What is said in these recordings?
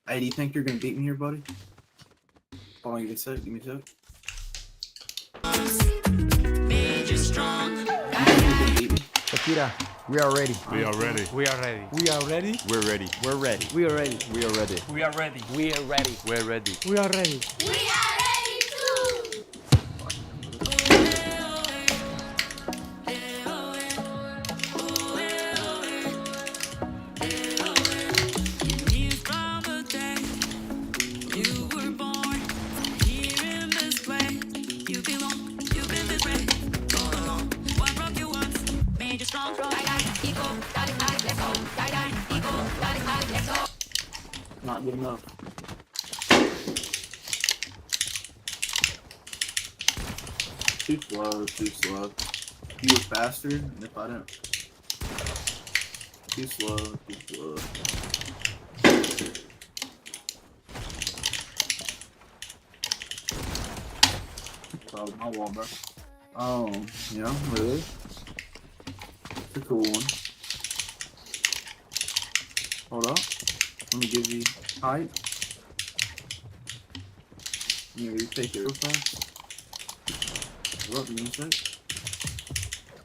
Hey, do you think you're gonna beat me here, buddy? Hold on, give me a sec. Give me a sec. Akira, we are ready. We are ready. We are ready. We are ready. We're ready. We're ready. We are ready. We are ready. We are ready. We are ready. We're ready. We are ready. We are ready too! Not good enough. Too slow, too slow. He was faster, and if I didn't. Too slow, too slow. Probably my wall, bro. Oh, yeah, really? It's a cool one. Hold up. Let me give you height. You know, you take it real fast. Hold up, give me a sec.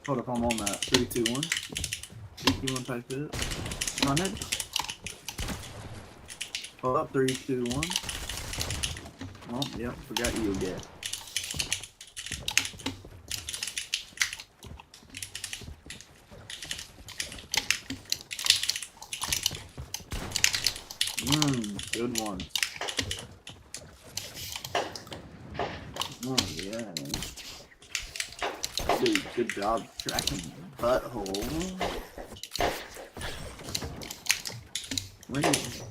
Hold up, I'm on that. 3, 2, 1. 3, 2, 1 type it. Run it. Hold up, 3, 2, 1. Oh, yep, forgot you again. Good ones. Oh yeah. Dude, good job tracking butthole. Where is it?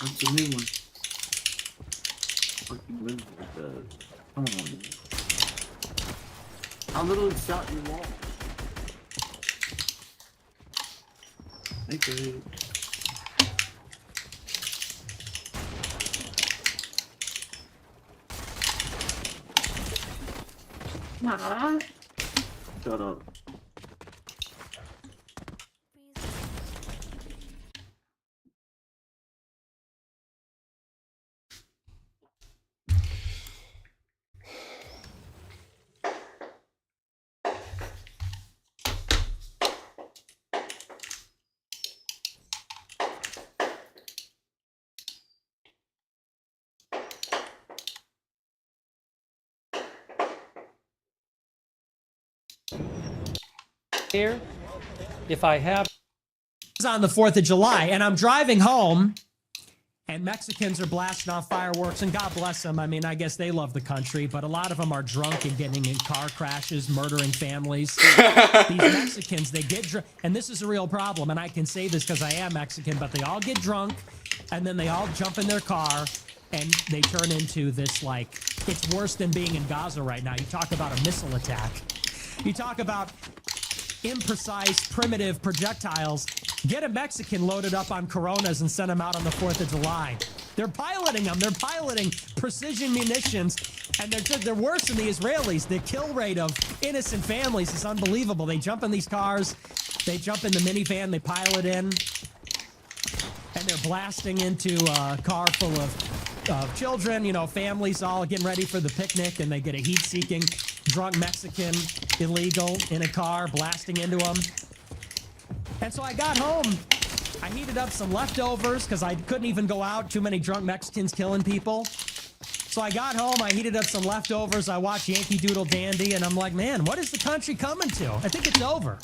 That's a new one. Fucking live with that. Come on. I literally shot your wall. Okay. Shut up. Here, if I have on the 4th of July and I'm driving home and Mexicans are blasting off fireworks, and God bless them. I mean, I guess they love the country, but a lot of them are drunk and getting in car crashes, murdering families. These Mexicans, they get drunk, and this is a real problem, and I can say this because I am Mexican, but they all get drunk and then they all jump in their car and they turn into this, like, it's worse than being in Gaza right now. You talk about a missile attack. You talk about imprecise, primitive projectiles. Get a Mexican loaded up on Coronas and send them out on the 4th of July. They're piloting them. They're piloting precision munitions, and they're worse than the Israelis. The kill rate of innocent families is unbelievable. They jump in these cars. They jump in the minivan. They pile it in, and they're blasting into a car full of children, you know, families all getting ready for the picnic, and they get a heat-seeking drunk Mexican illegal in a car blasting into them. And so I got home, I heated up some leftovers because I couldn't even go out, too many drunk Mexicans killing people. So I got home, I heated up some leftovers, I watched Yankee Doodle Dandy, and I'm like, man, what is the country coming to? I think it's over.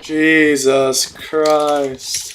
Jesus Christ.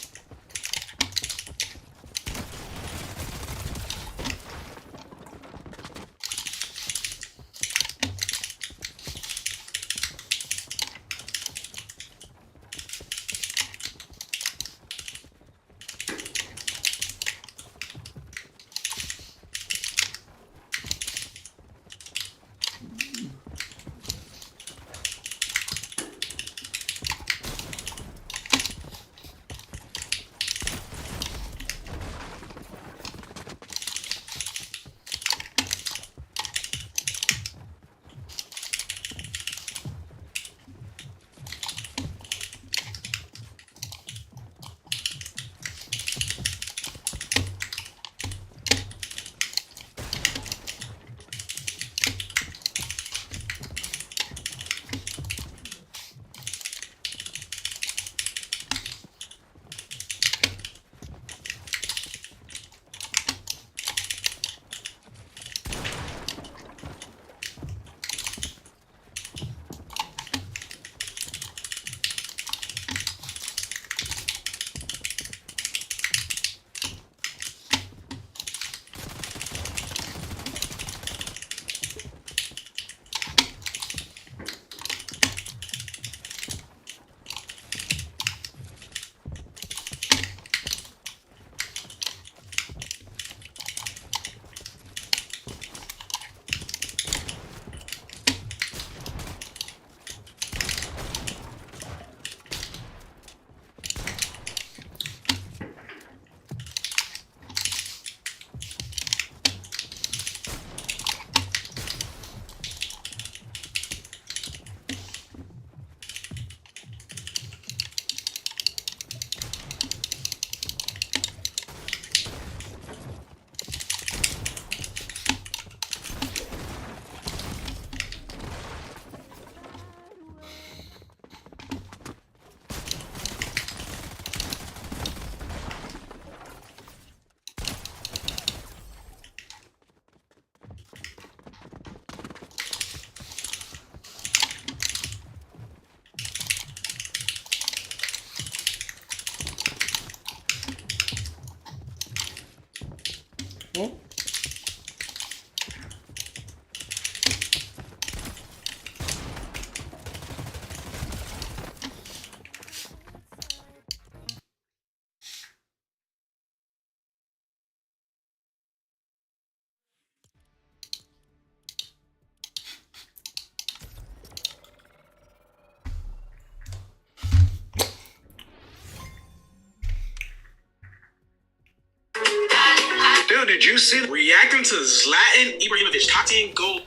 Dude, did you see reacting to Zlatan Ibrahimovic top 10 goal?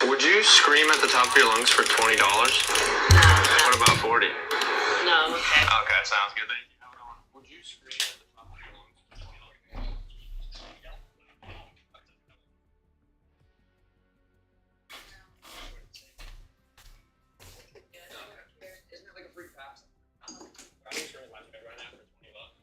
Would you scream at the top of your lungs for $20? What about 40? No, okay. Okay, sounds good. Thank you. Have a good one. Would you scream at the top of your lungs for $20? Isn't it like a free pass? I'm screaming my bed right now for $20.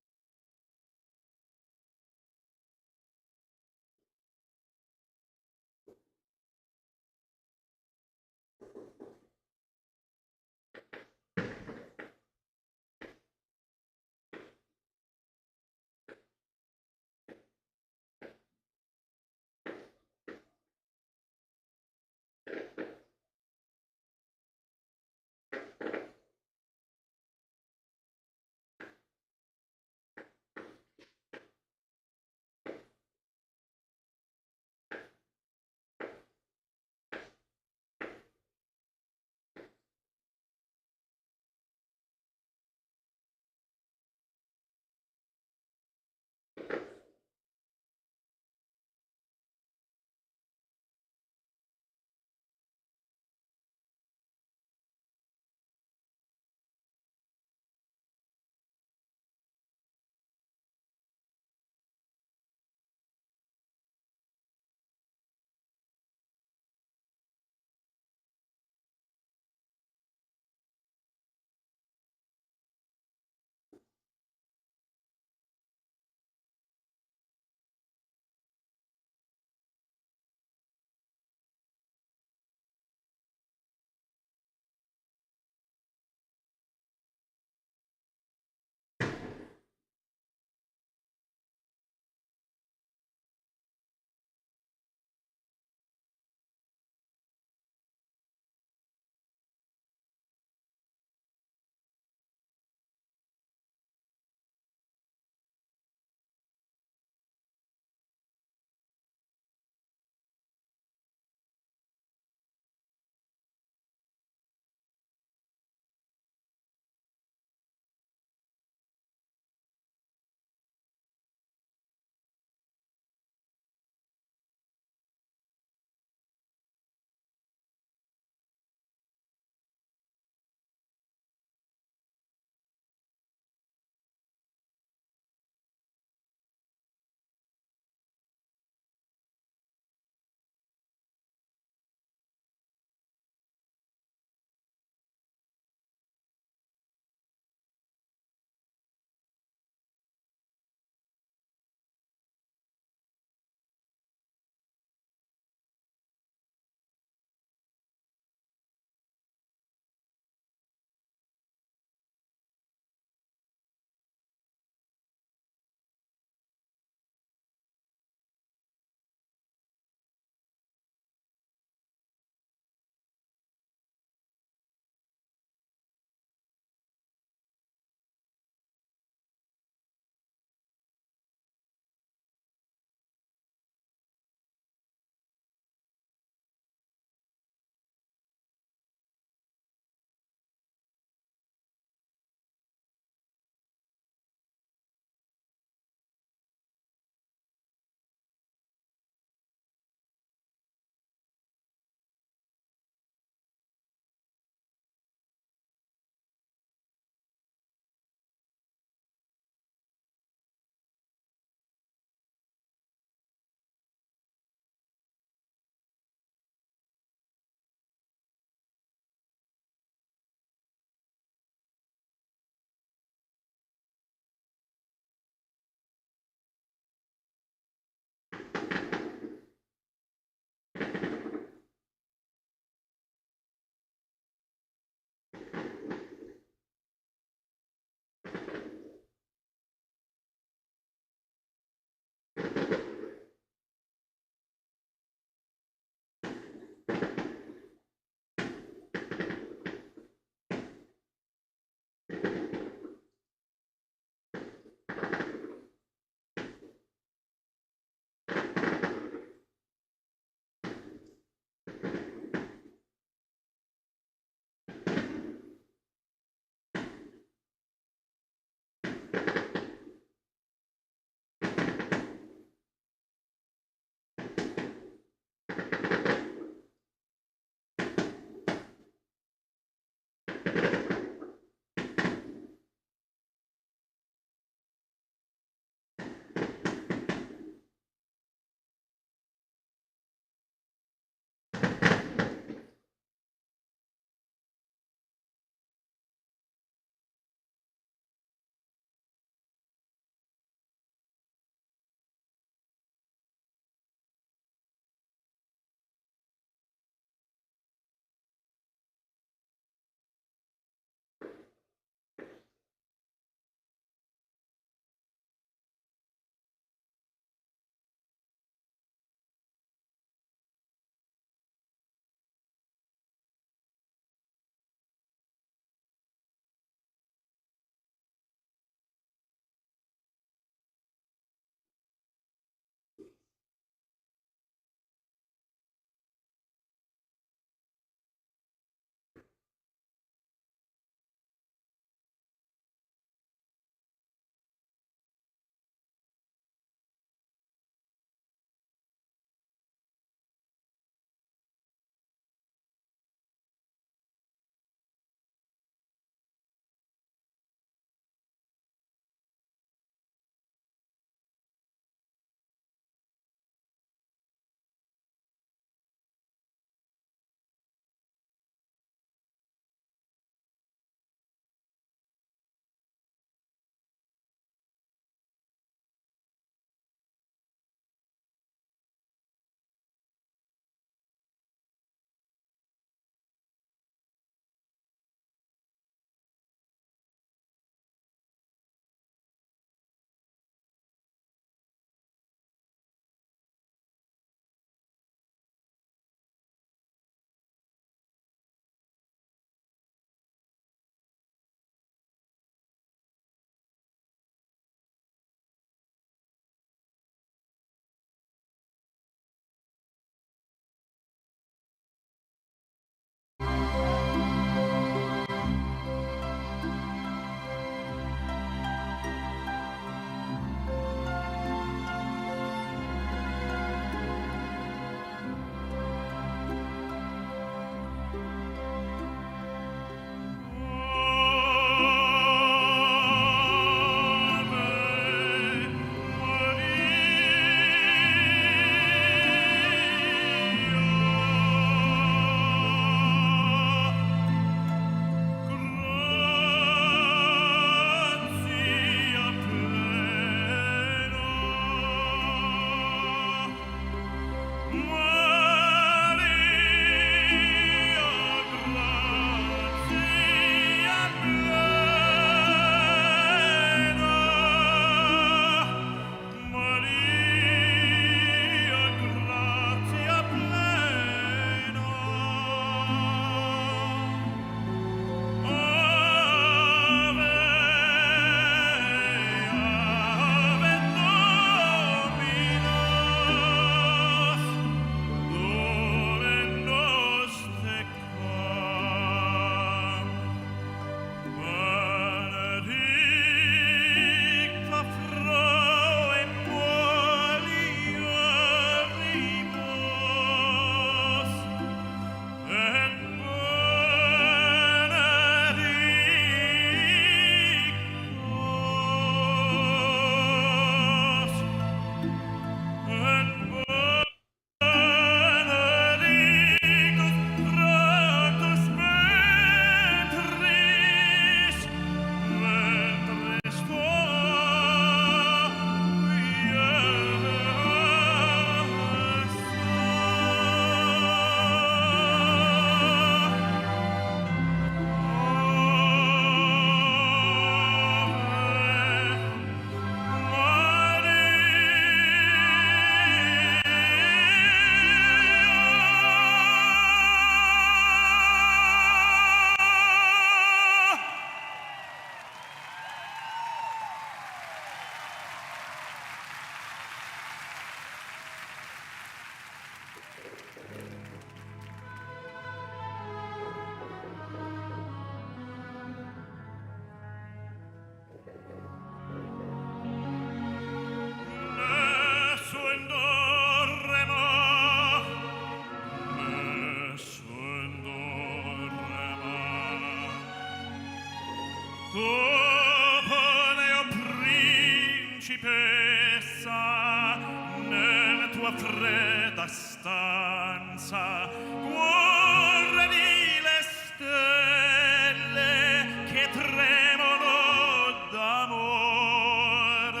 principessa nella tua fredda stanza, guardami le stelle che tremano d'amore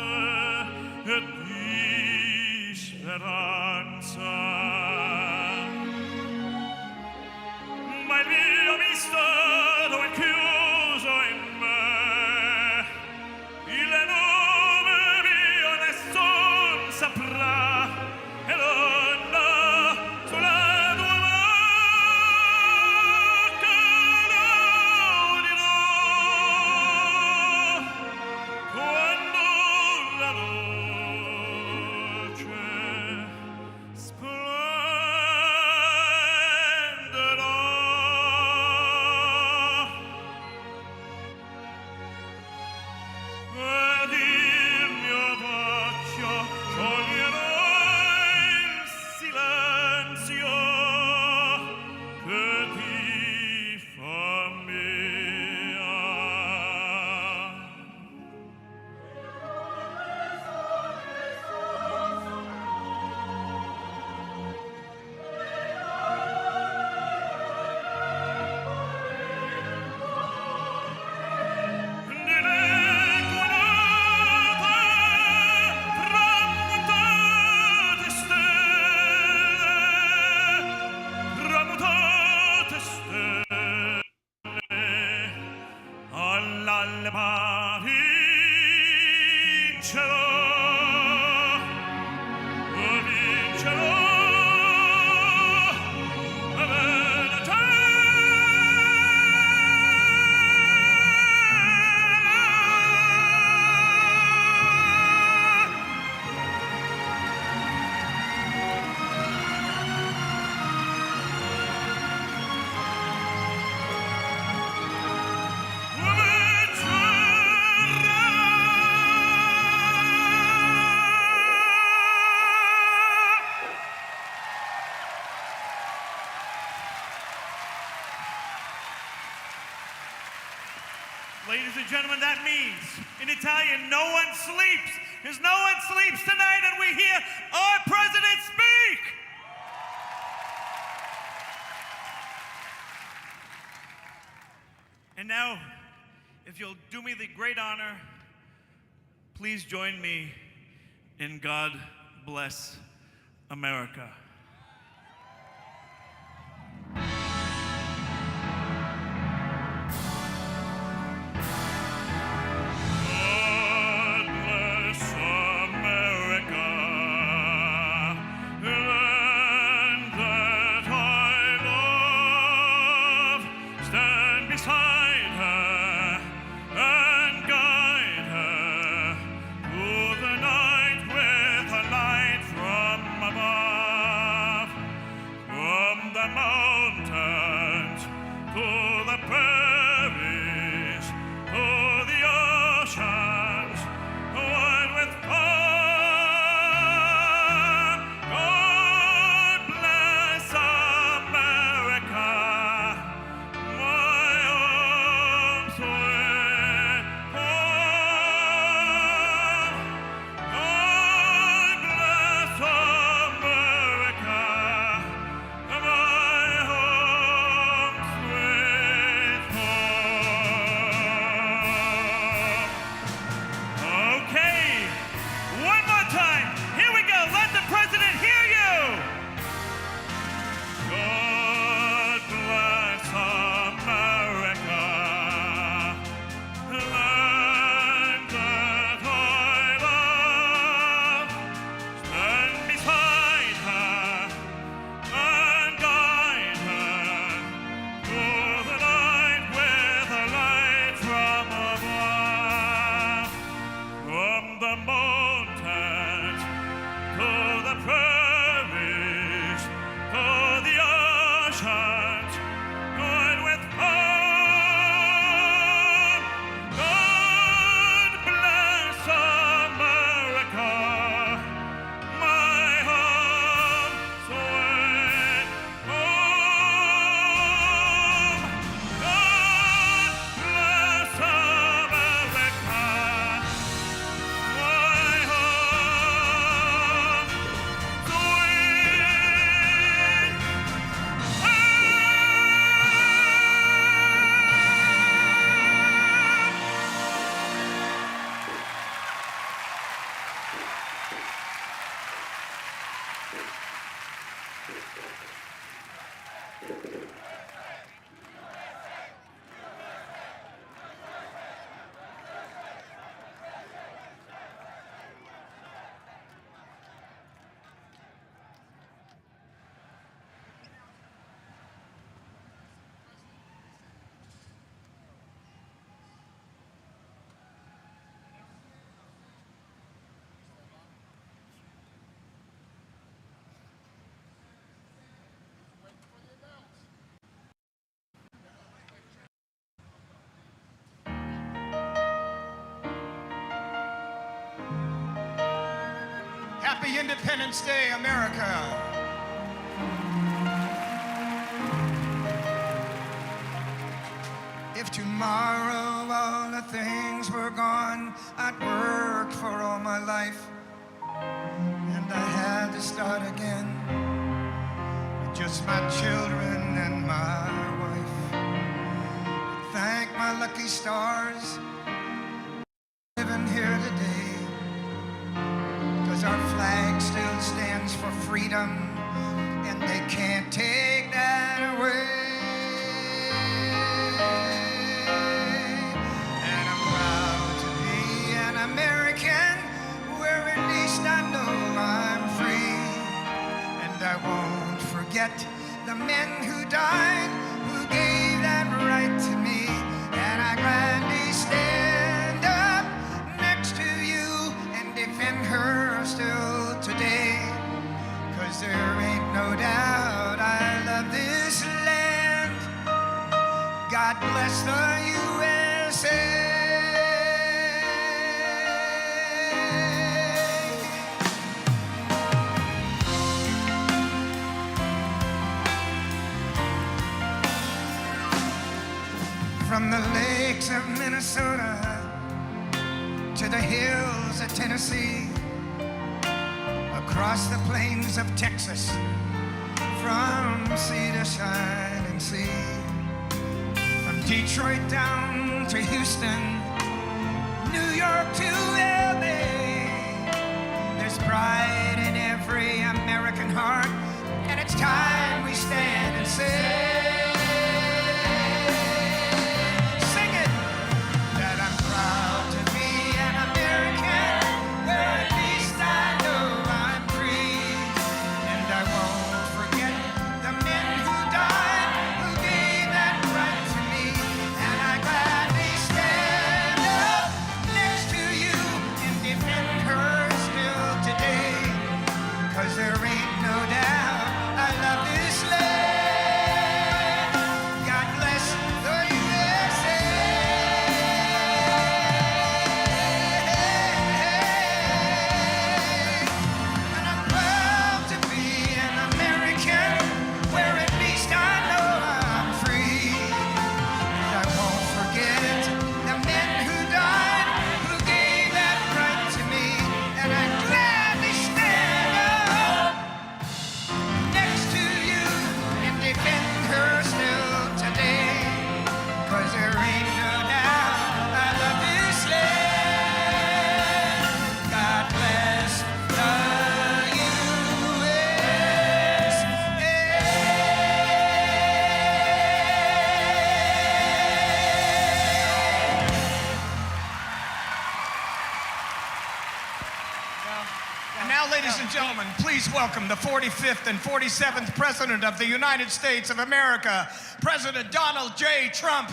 e di speranza. Ma il mio mistero è chiuso in me, il nome mio nessun saprà, e l'onda sulla tua bocca l'udirò, quando la luce splenderà. Ed il mio bacio scioglierà il silenzio che ti fa mia. Tramutate stelle, all'alba vincerò, vincerò, Ladies and gentlemen, that means in Italian, no one sleeps. Because no one sleeps tonight and we hear our president speak. And now, if you'll do me the great honor, please join me in God Bless America. God bless America, land that I love. Stand beside her and guide her through the night with a light from above. From the mountains to the prairies, to the oceans, wide with calm. God bless America, my home sweet home. God bless America, my home sweet home. Okay, one more time. Here we go. Let the president hear you. God bless America, land that I love. Stand beside her and guide her through the night with a light from above. From the mountains to the prairies, to the oceans, and with calm. God bless America, my home sweet home. God bless America, my Happy Independence Day, America. If tomorrow all the things were gone, I'd worked for all my life, and I had to start again with just my children and my wife. Thank my lucky stars living here today, 'cause our flag still stands for freedom, and they can't take that away. And I'm proud to be an American, where at least I know I'm free. And I won't forget the men who died, who gave that right to me. And I gladly stand up next to you and defend her still today. 'Cause there ain't no doubt I love this land. God bless the USA. From the lakes of Minnesota to the hills of Tennessee, across the plains of Texas, from sea to shining sea, from Detroit down to Houston, New York to LA, there's pride in every American heart, and it's time we stand and say, gentlemen, please welcome the 45th and 47th President of the United States of America, President Donald J. Trump.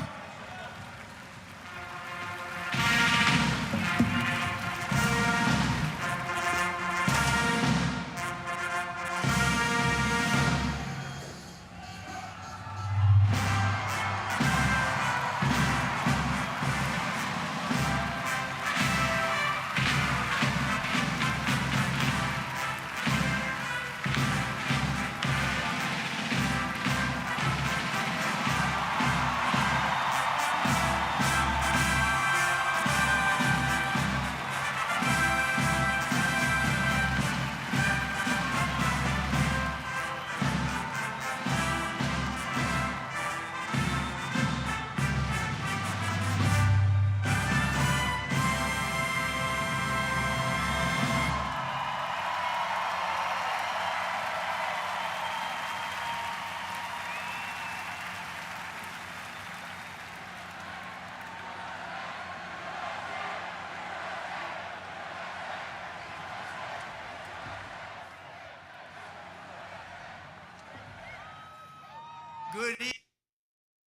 Good evening,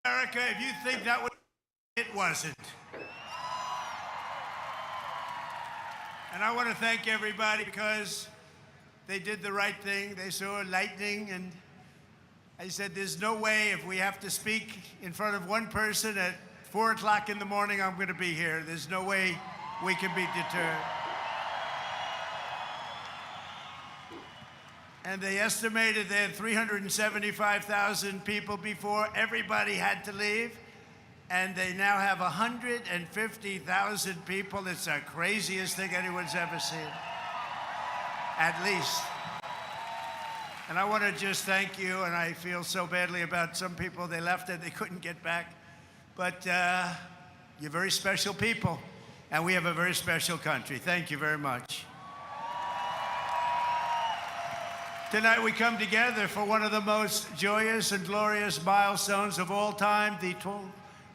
America. If you think that was, it wasn't. And I want to thank everybody because they did the right thing. They saw lightning, and I said, there's no way if we have to speak in front of one person at 4 o'clock in the morning, I'm going to be here. There's no way we can be deterred. And they estimated they had 375,000 people before everybody had to leave. And they now have 150,000 people. It's the craziest thing anyone's ever seen, at least. And I want to just thank you, and I feel so badly about some people. They left and they couldn't get back. But you're very special people, and we have a very special country. Thank you very much. Tonight we come together for one of the most joyous and glorious milestones of all time,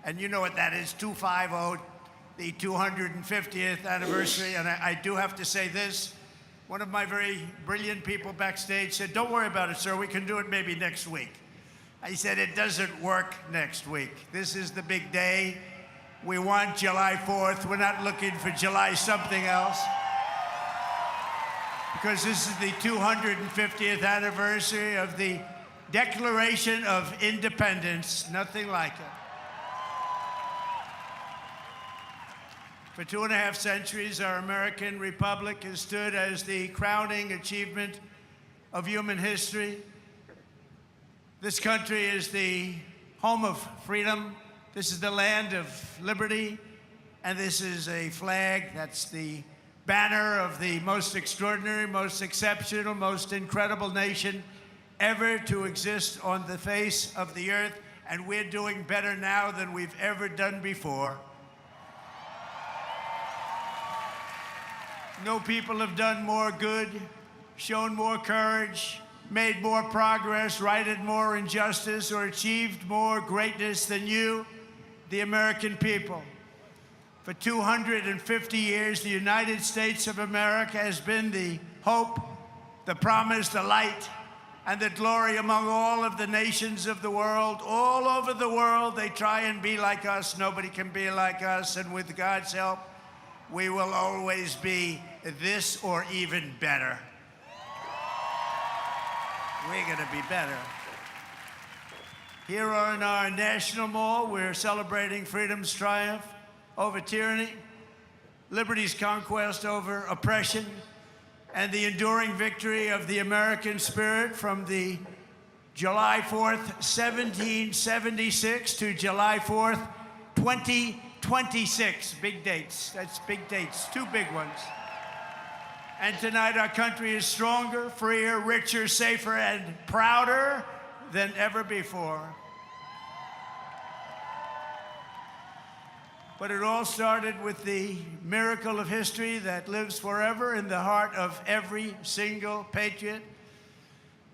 and you know what that is, 250, the 250th anniversary. And I do have to say this. One of my very brilliant people backstage said, don't worry about it, sir. We can do it maybe next week. I said, it doesn't work next week. This is the big day. We want July 4th. We're not looking for July something else. Because this is the 250th anniversary of the Declaration of Independence. Nothing like it. For 2.5 centuries, our American republic has stood as the crowning achievement of human history. This country is the home of freedom. This is the land of liberty. And this is a flag that's the banner of the most extraordinary, most exceptional, most incredible nation ever to exist on the face of the earth. And we're doing better now than we've ever done before. No people have done more good, shown more courage, made more progress, righted more injustice, or achieved more greatness than you, the American people. For 250 years, the United States of America has been the hope, the promise, the light, and the glory among all of the nations of the world. All over the world, they try and be like us. Nobody can be like us, and with God's help, we will always be this or even better. We're going to be better. Here in our National Mall, we're celebrating freedom's triumph over tyranny, liberty's conquest over oppression, and the enduring victory of the American spirit from the July 4th, 1776 to July 4th, 2026. Big dates. That's big dates. Two big ones. And tonight our country is stronger, freer, richer, safer, and prouder than ever before. But it all started with the miracle of history that lives forever in the heart of every single patriot.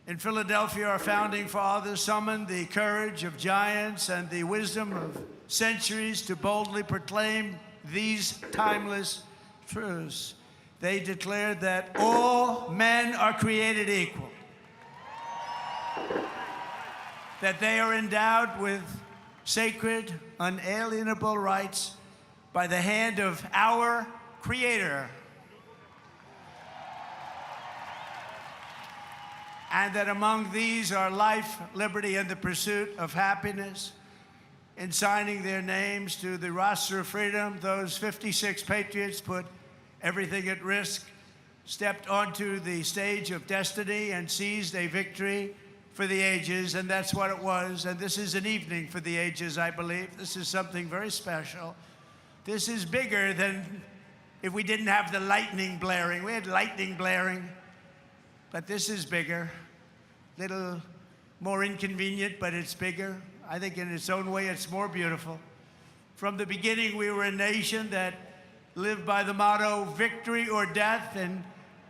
In Philadelphia, our founding fathers summoned the courage of giants and the wisdom of centuries to boldly proclaim these timeless truths. They declared that all men are created equal, that they are endowed with sacred, unalienable rights by the hand of our Creator, and that among these are life, liberty, and the pursuit of happiness. In signing their names to the roster of freedom, those 56 patriots put everything at risk, stepped onto the stage of destiny, and seized a victory for the ages, and that's what it was. And this is an evening for the ages, I believe. This is something very special. This is bigger than if we didn't have the lightning blaring. We had lightning blaring, but this is bigger. Little more inconvenient, but it's bigger. I think in its own way, it's more beautiful. From the beginning, we were a nation that lived by the motto, victory or death, and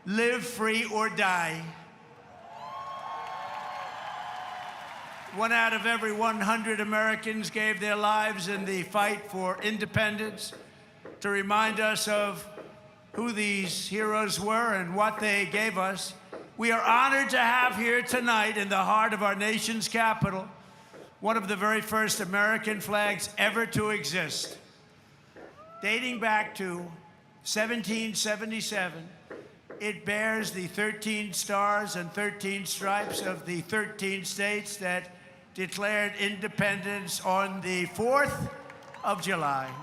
live free or die. 1 out of every 100 Americans gave their lives in the fight for independence to remind us of who these heroes were and what they gave us. We are honored to have here tonight in the heart of our nation's capital one of the very first American flags ever to exist. Dating back to 1777, it bears the 13 stars and 13 stripes of the 13 states that declared independence on the 4th of July.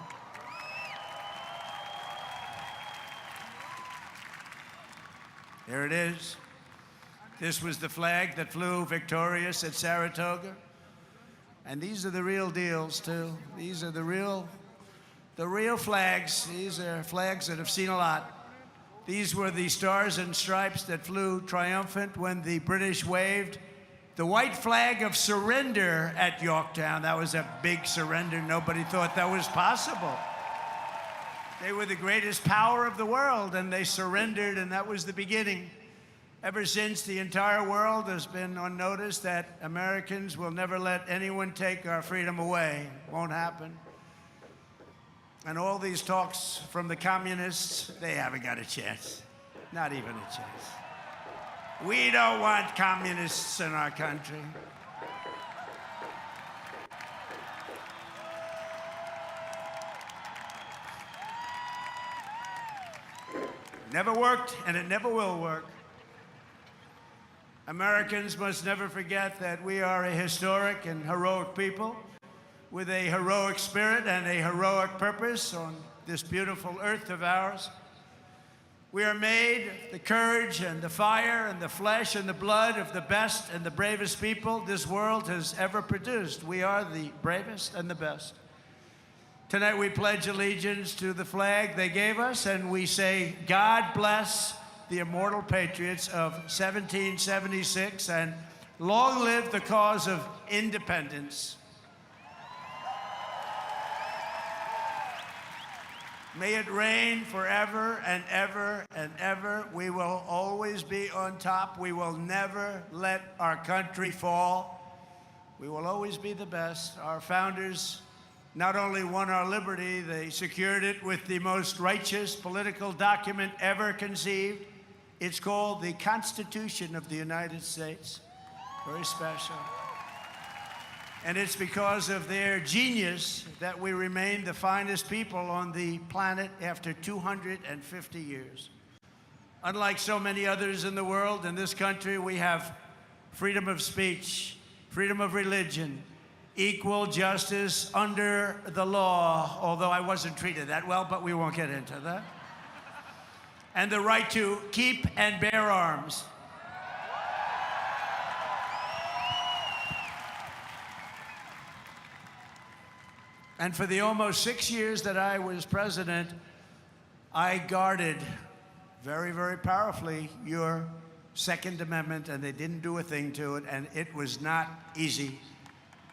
There it is. This was the flag that flew victorious at Saratoga. And these are the real deals, too. These are the real flags. These are flags that have seen a lot. These were the stars and stripes that flew triumphant when the British waved the white flag of surrender at Yorktown. That was a big surrender. Nobody thought that was possible. They were the greatest power of the world, and they surrendered, and that was the beginning. Ever since, the entire world has been on notice that Americans will never let anyone take our freedom away. Won't happen. And all these talks from the communists, they haven't got a chance. Not even a chance. We don't want communists in our country. Never worked, and it never will work. Americans must never forget that we are a historic and heroic people with a heroic spirit and a heroic purpose on this beautiful earth of ours. We are made the courage and the fire and the flesh and the blood of the best and the bravest people this world has ever produced. We are the bravest and the best. Tonight we pledge allegiance to the flag they gave us, and we say, God bless the immortal patriots of 1776, and long live the cause of independence. May it reign forever and ever and ever. We will always be on top. We will never let our country fall. We will always be the best. Our founders not only won our liberty, they secured it with the most righteous political document ever conceived. It's called the Constitution of the United States. Very special. And it's because of their genius that we remain the finest people on the planet after 250 years. Unlike so many others in the world, in this country, we have freedom of speech, freedom of religion, equal justice under the law, although I wasn't treated that well, but we won't get into that. And the right to keep and bear arms. And for the almost 6 years that I was president, I guarded very, very powerfully your Second Amendment, and they didn't do a thing to it, and it was not easy.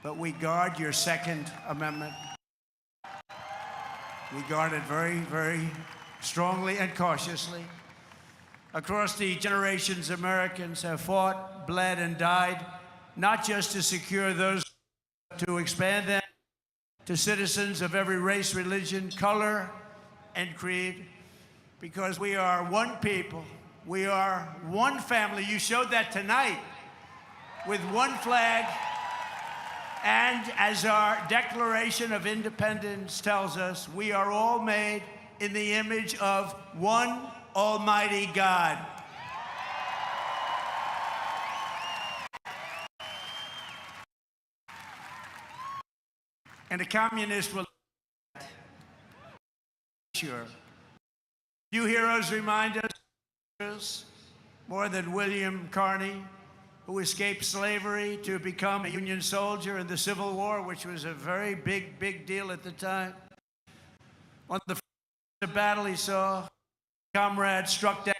But we guard your Second Amendment. We guard it very, very strongly and cautiously. Across the generations, Americans have fought, bled, and died, not just to secure those, to expand them to citizens of every race, religion, color, and creed, because we are one people. We are one family. You showed that tonight with one flag. And as our Declaration of Independence tells us, we are all made in the image of one Almighty God. And a communist will sure. Few heroes remind us more than William Carney, who escaped slavery to become a Union soldier in the Civil War, which was a very big deal at the time. On the first battle, he saw comrades struck down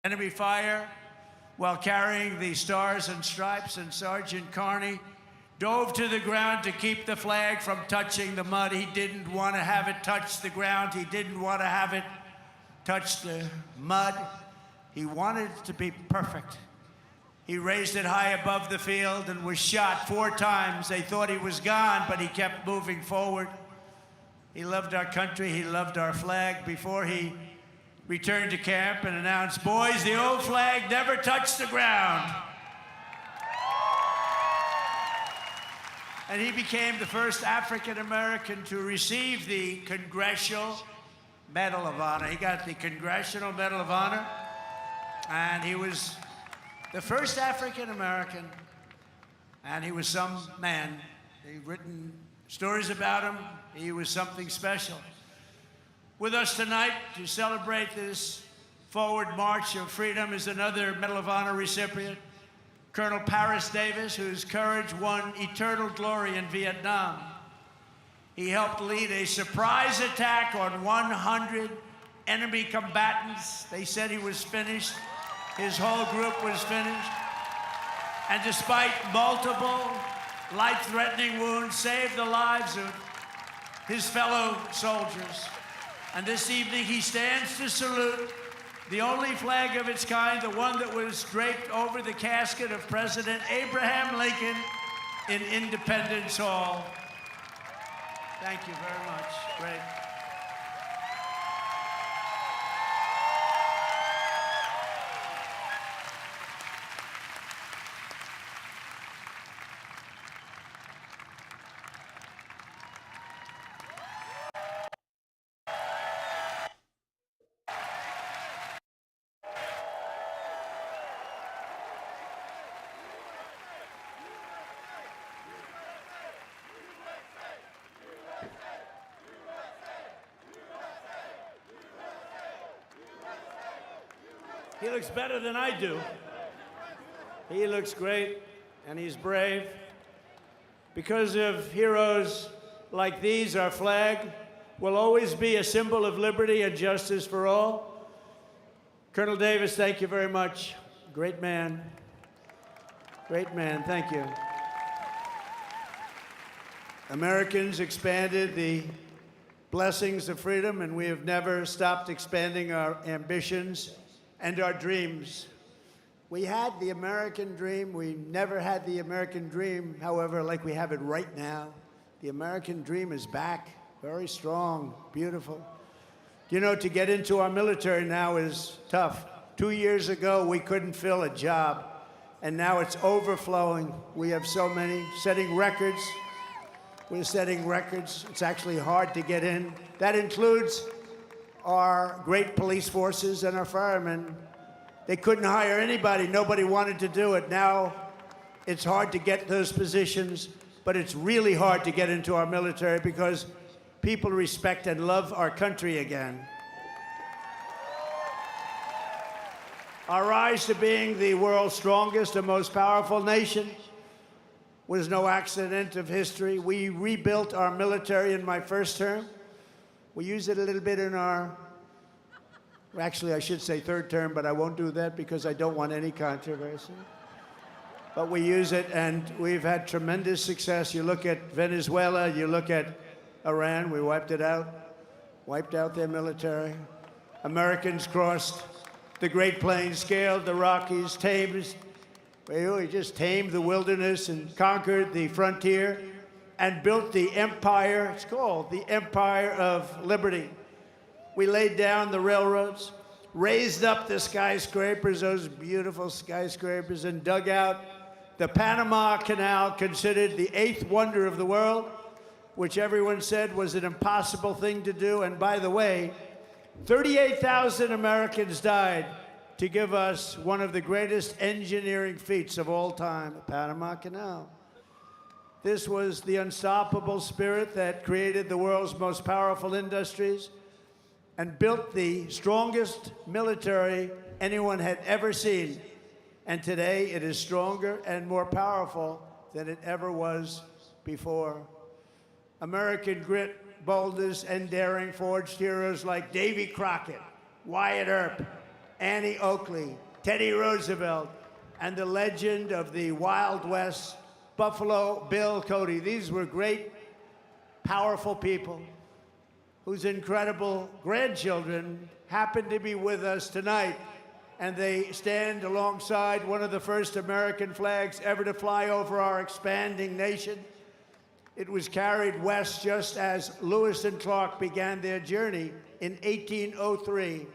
enemy fire while carrying the stars and stripes, and Sergeant Carney dove to the ground to keep the flag from touching the mud. He didn't want to have it touch the ground. He didn't want to have it touch the mud. He wanted it to be perfect. He raised it high above the field and was shot 4 times. They thought he was gone, but he kept moving forward. He loved our country. He loved our flag. Before he returned to camp and announced, "Boys, the old flag never touched the ground." And he became the first African American to receive the Congressional Medal of Honor. He got the Congressional Medal of Honor, and he was the first African American, and he was some man. They've written stories about him. He was something special. With us tonight to celebrate this forward march of freedom is another Medal of Honor recipient, Colonel Paris Davis, whose courage won eternal glory in Vietnam. He helped lead a surprise attack on 100 enemy combatants. They said he was finished. His whole group was finished. And despite multiple life-threatening wounds, saved the lives of his fellow soldiers. And this evening he stands to salute the only flag of its kind, the one that was draped over the casket of President Abraham Lincoln in Independence Hall. Thank you very much. Great. He looks better than I do. He looks great, and he's brave. Because of heroes like these, our flag will always be a symbol of liberty and justice for all. Colonel Davis, thank you very much. Great man. Great man, thank you. Americans expanded the blessings of freedom, and we have never stopped expanding our ambitions and our dreams. We had the American dream. We never had the American dream, however, like we have it right now. The American dream is back, very strong, beautiful. You know, to get into our military now is tough. 2 years ago, we couldn't fill a job, and now it's overflowing. We have so many, setting records. We're setting records. It's actually hard to get in. That includes our great police forces and our firemen. They couldn't hire anybody. Nobody wanted to do it. Now it's hard to get those positions, but it's really hard to get into our military because people respect and love our country again. Our rise to being the world's strongest and most powerful nation was no accident of history. We rebuilt our military in my first term. We use it a little bit in our, actually I should say third term, but I won't do that because I don't want any controversy. But we use it, and we've had tremendous success. You look at Venezuela, you look at Iran, we wiped it out, wiped out their military. Americans crossed the Great Plains, scaled the Rockies, we just tamed the wilderness and conquered the frontier and built the empire. It's called the Empire of Liberty. We laid down the railroads, raised up the skyscrapers, those beautiful skyscrapers, and dug out the Panama Canal, considered the 8th wonder of the world, which everyone said was an impossible thing to do. And by the way, 38,000 Americans died to give us one of the greatest engineering feats of all time, the Panama Canal. This was the unstoppable spirit that created the world's most powerful industries and built the strongest military anyone had ever seen. And today it is stronger and more powerful than it ever was before. American grit, boldness, and daring forged heroes like Davy Crockett, Wyatt Earp, Annie Oakley, Teddy Roosevelt, and the legend of the Wild West, Buffalo Bill Cody. These were great, powerful people whose incredible grandchildren happen to be with us tonight. And they stand alongside one of the first American flags ever to fly over our expanding nation. It was carried west just as Lewis and Clark began their journey in 1803.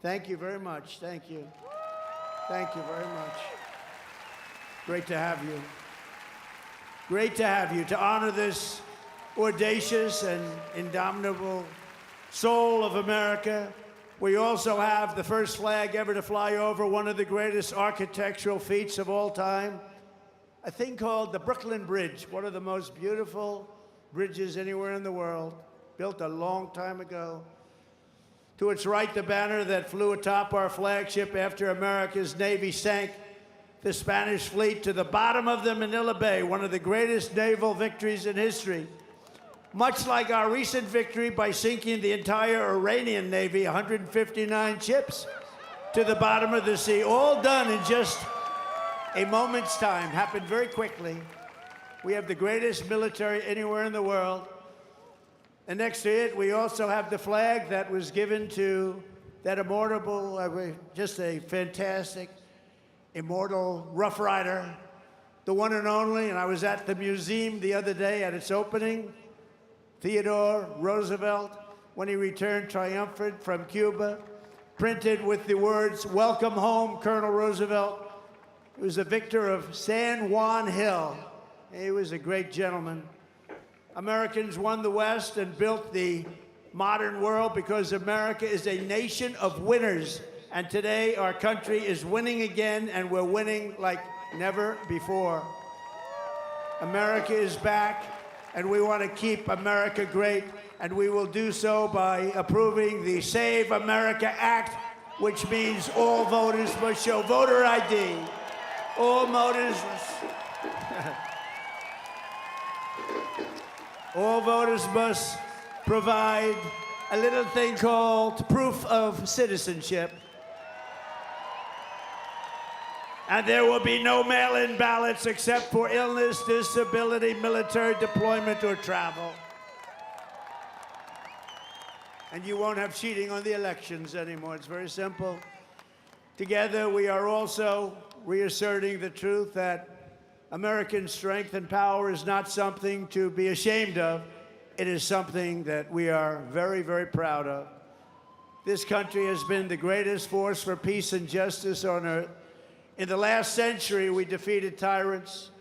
Thank you very much. Thank you. Thank you very much. Great to have you. Great to have you, to honor this audacious and indomitable soul of America. We also have the first flag ever to fly over one of the greatest architectural feats of all time, a thing called the Brooklyn Bridge, one of the most beautiful bridges anywhere in the world, built a long time ago. To its right, the banner that flew atop our flagship after America's Navy sank the Spanish fleet to the bottom of the Manila Bay, one of the greatest naval victories in history. Much like our recent victory by sinking the entire Iranian Navy, 159 ships, to the bottom of the sea, all done in just a moment's time, happened very quickly. We have the greatest military anywhere in the world. And next to it, we also have the flag that was given to that immortal, just a fantastic, immortal Rough Rider, the one and only. And I was at the museum the other day at its opening. Theodore Roosevelt, when he returned triumphant from Cuba, printed with the words, "Welcome home, Colonel Roosevelt." He was a victor of San Juan Hill. He was a great gentleman. Americans won the West and built the modern world because America is a nation of winners. And today our country is winning again, and we're winning like never before. America is back, and we want to keep America great, and we will do so by approving the Save America Act, which means all voters must show voter ID. All voters all voters must provide a little thing called proof of citizenship. And there will be no mail-in ballots except for illness, disability, military deployment, or travel. And you won't have cheating on the elections anymore. It's very simple. Together, we are also reasserting the truth that American strength and power is not something to be ashamed of. It is something that we are very, very proud of. This country has been the greatest force for peace and justice on earth. In the last century, we defeated tyrants,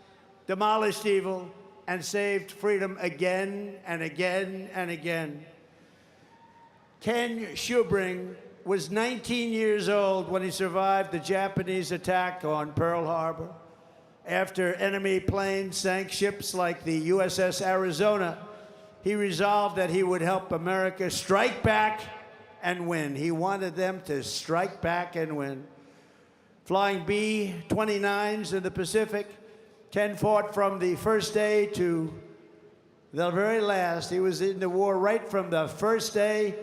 demolished evil, and saved freedom again and again and again. Ken Schubring was 19 years old when he survived the Japanese attack on Pearl Harbor. After enemy planes sank ships like the USS Arizona, he resolved that he would help America strike back and win. He wanted them to strike back and win. Flying B-29s in the Pacific, Ken fought from the first day to the very last. He was in the war right from the first day,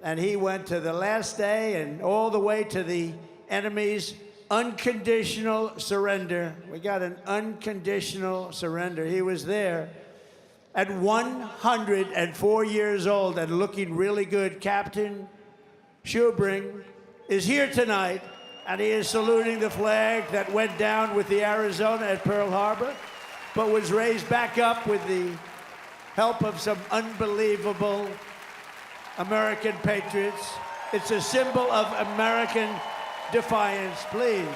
and he went to the last day and all the way to the enemy's unconditional surrender. We got an unconditional surrender. He was there at 104 years old and looking really good. Captain Schubring is here tonight, and he is saluting the flag that went down with the Arizona at Pearl Harbor, but was raised back up with the help of some unbelievable American patriots. It's a symbol of American defiance, please.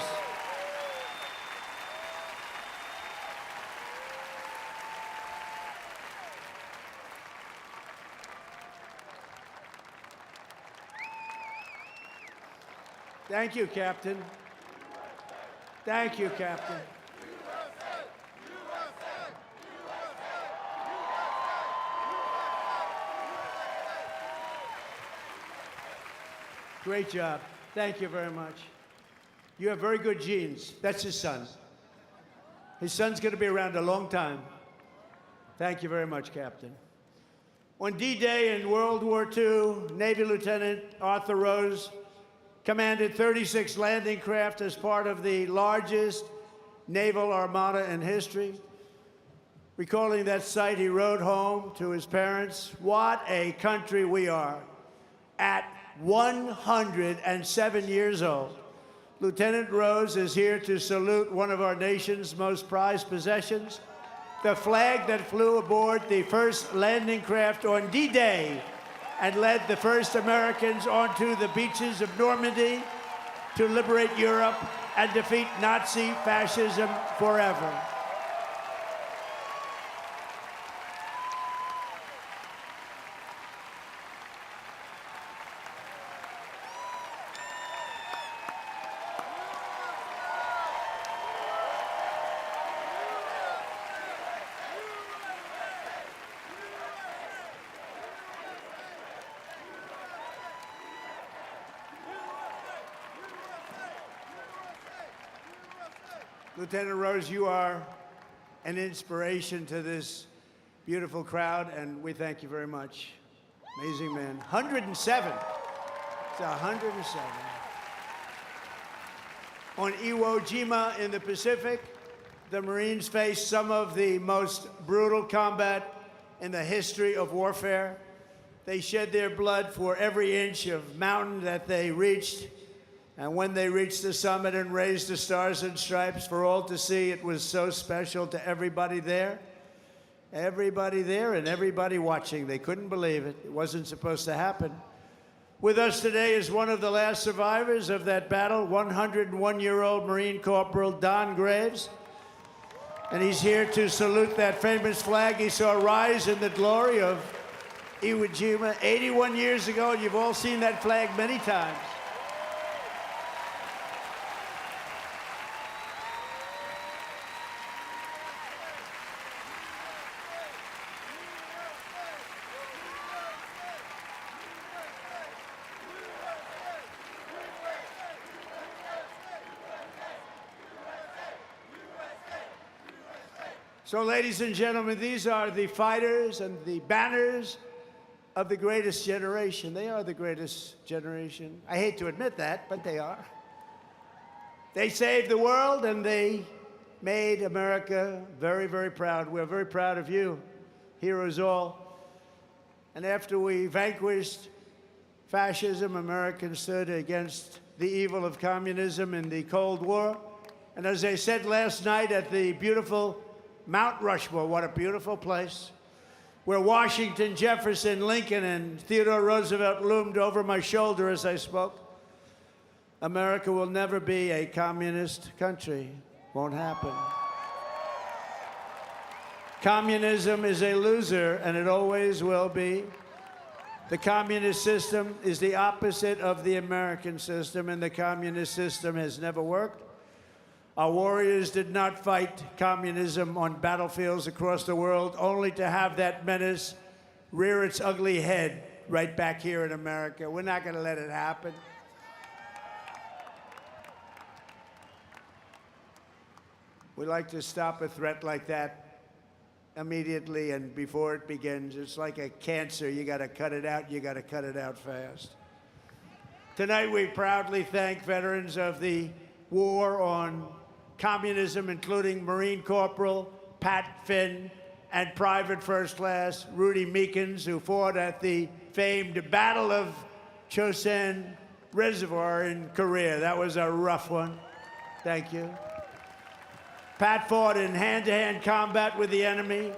Thank you, Captain. Thank you, Captain. Great job. Thank you very much. You have very good genes. That's his son. His son's going to be around a long time. Thank you very much, Captain. On D-Day in World War II, Navy Lieutenant Arthur Rose commanded 36 landing craft as part of the largest naval armada in history. Recalling that sight, he wrote home to his parents, "What a country we are." At 107 years old, Lieutenant Rose is here to salute one of our nation's most prized possessions, the flag that flew aboard the first landing craft on D-Day and led the first Americans onto the beaches of Normandy to liberate Europe and defeat Nazi fascism forever. Lieutenant Rose, you are an inspiration to this beautiful crowd, and we thank you very much. Amazing man. 107. It's 107. On Iwo Jima in the Pacific, the Marines faced some of the most brutal combat in the history of warfare. They shed their blood for every inch of mountain that they reached. And when they reached the summit and raised the stars and stripes for all to see, it was so special to everybody there. Everybody there and everybody watching. They couldn't believe it. It wasn't supposed to happen. With us today is one of the last survivors of that battle, 101-year-old Marine Corporal Don Graves. And he's here to salute that famous flag he saw rise in the glory of Iwo Jima 81 years ago, and you've all seen that flag many times. So, ladies and gentlemen, these are the fighters and the banners of the greatest generation. They are the greatest generation. I hate to admit that, but they are. They saved the world, and they made America very, very proud. We're very proud of you, heroes all. And after we vanquished fascism, Americans stood against the evil of communism in the Cold War. And as I said last night at the beautiful Mount Rushmore, what a beautiful place, where Washington, Jefferson, Lincoln, and Theodore Roosevelt loomed over my shoulder as I spoke. America will never be a communist country. Won't happen. Communism is a loser, and it always will be. The communist system is the opposite of the American system, and the communist system has never worked. Our warriors did not fight communism on battlefields across the world, only to have that menace rear its ugly head right back here in America. We're not going to let it happen. We like to stop a threat like that immediately and before it begins. It's like a cancer. You got to cut it out. You got to cut it out fast. Tonight, we proudly thank veterans of the war on communism, including Marine Corporal Pat Finn and Private First Class Rudy Meekins, who fought at the famed Battle of Chosin Reservoir in Korea. That was a rough one. Thank you. Pat fought in hand-to-hand combat with the enemy.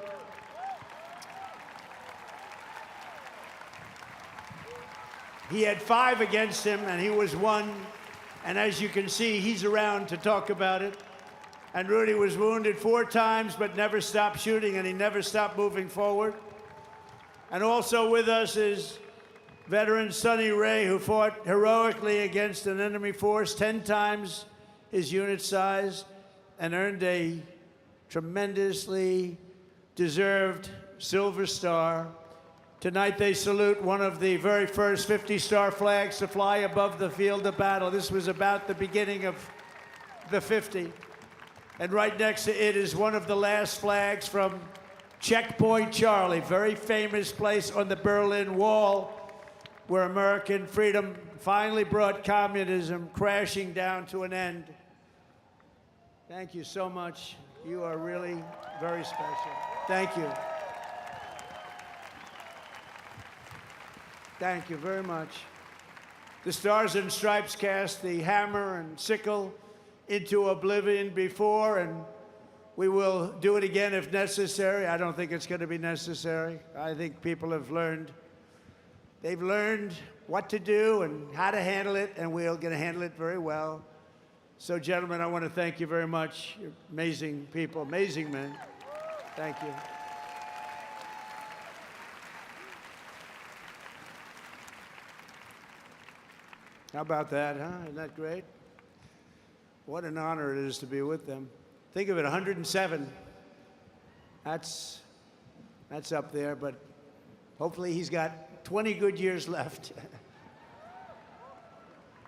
He had 5 against him, and he was 1. And as you can see, he's around to talk about it. And Rudy was wounded 4 times, but never stopped shooting, and he never stopped moving forward. And also with us is veteran Sonny Ray, who fought heroically against an enemy force 10 times his unit size and earned a tremendously deserved Silver Star. Tonight they salute one of the very first 50-star flags to fly above the field of battle. This was about the beginning of the 50. And right next to it is one of the last flags from Checkpoint Charlie, very famous place on the Berlin Wall, where American freedom finally brought communism crashing down to an end. Thank you so much. You are really very special. Thank you. Thank you very much. The Stars and Stripes cast the hammer and sickle into oblivion before, and we will do it again if necessary. I don't think it's going to be necessary. I think people have learned. They've learned what to do and how to handle it, and we're going to handle it very well. So, gentlemen, I want to thank you very much. You're amazing people, amazing men. Thank you. How about that, huh? Isn't that great? What an honor it is to be with them. Think of it, 107. That's up there, but hopefully he's got 20 good years left.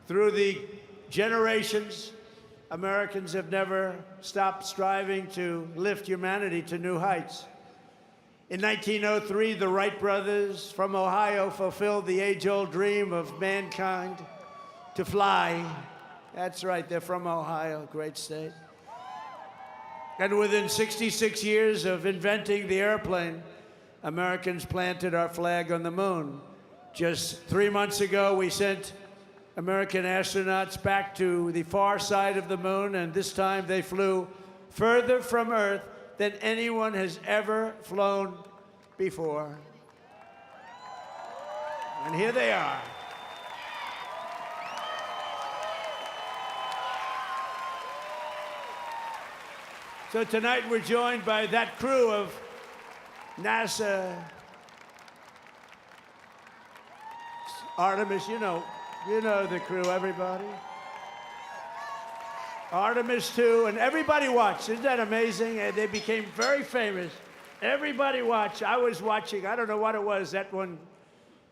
Through the generations, Americans have never stopped striving to lift humanity to new heights. In 1903, the Wright brothers from Ohio fulfilled the age-old dream of mankind to fly. That's right, they're from Ohio, great state. And within 66 years of inventing the airplane, Americans planted our flag on the moon. Just 3 months ago, we sent American astronauts back to the far side of the moon, and this time they flew further from Earth than anyone has ever flown before. And here they are. So tonight we're joined by that crew of NASA Artemis, you know the crew, everybody. Artemis 2, and everybody watched. Isn't that amazing? And they became very famous. Everybody watched. I was watching. I don't know what it was. That one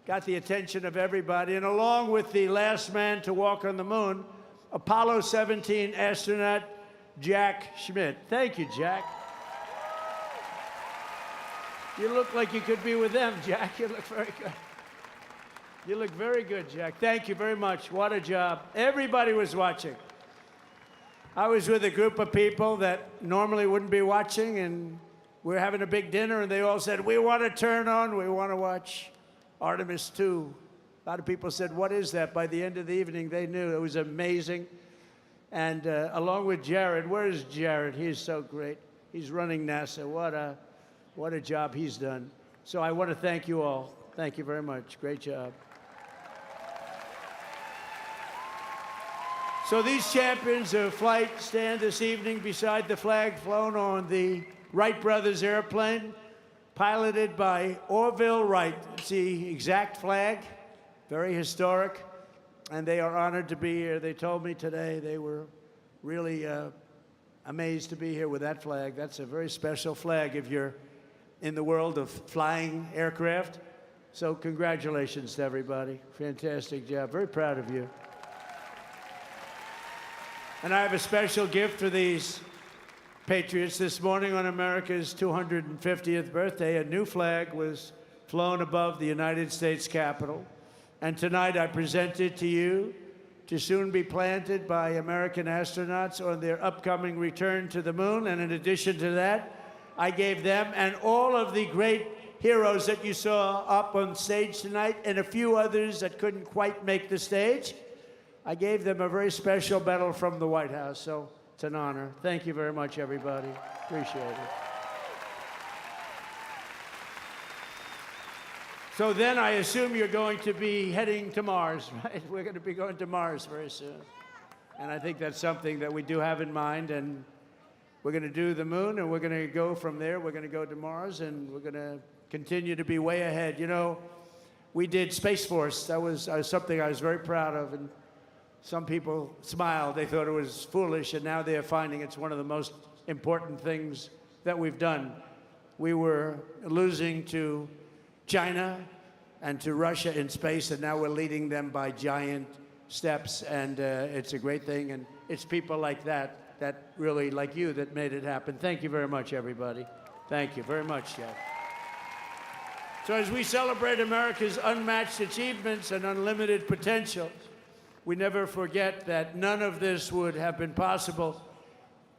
got the attention of everybody. And along with the last man to walk on the moon, Apollo 17 astronaut Jack Schmitt. Thank you, Jack. You look like you could be with them, Jack. You look very good. You look very good, Jack. Thank you very much. What a job. Everybody was watching. I was with a group of people that normally wouldn't be watching, and we're having a big dinner, and they all said, we want to turn on, we want to watch Artemis 2. A lot of people said, what is that? By the end of the evening, they knew. It was amazing. And along with Jared, where is Jared? He's so great. He's running NASA. What a job he's done. So I want to thank you all. Thank you very much. Great job. So these champions of flight stand this evening beside the flag flown on the Wright brothers airplane, piloted by Orville Wright. It's the exact flag, very historic, and they are honored to be here. They told me today they were really amazed to be here with that flag. That's a very special flag if you're in the world of flying aircraft. So congratulations to everybody. Fantastic job. Very proud of you. And I have a special gift for these patriots. This morning on America's 250th birthday, a new flag was flown above the United States Capitol. And tonight I present it to you to soon be planted by American astronauts on their upcoming return to the moon. And in addition to that, I gave them and all of the great heroes that you saw up on stage tonight, and a few others that couldn't quite make the stage, I gave them a very special medal from the White House, so it's an honor. Thank you very much, everybody. Appreciate it. So then I assume you're going to be heading to Mars, right? We're going to be going to Mars very soon. And I think that's something that we do have in mind, and we're going to do the moon, and we're going to go from there. We're going to go to Mars, and we're going to continue to be way ahead. You know, we did Space Force. That was something I was very proud of, and some people smiled. They thought it was foolish, and now they're finding it's one of the most important things that we've done. We were losing to China and to Russia in space, and now we're leading them by giant steps, and it's a great thing, and it's people like that really, like you, that made it happen. Thank you very much, everybody. Thank you very much, Jeff. So as we celebrate America's unmatched achievements and unlimited potential, we never forget that none of this would have been possible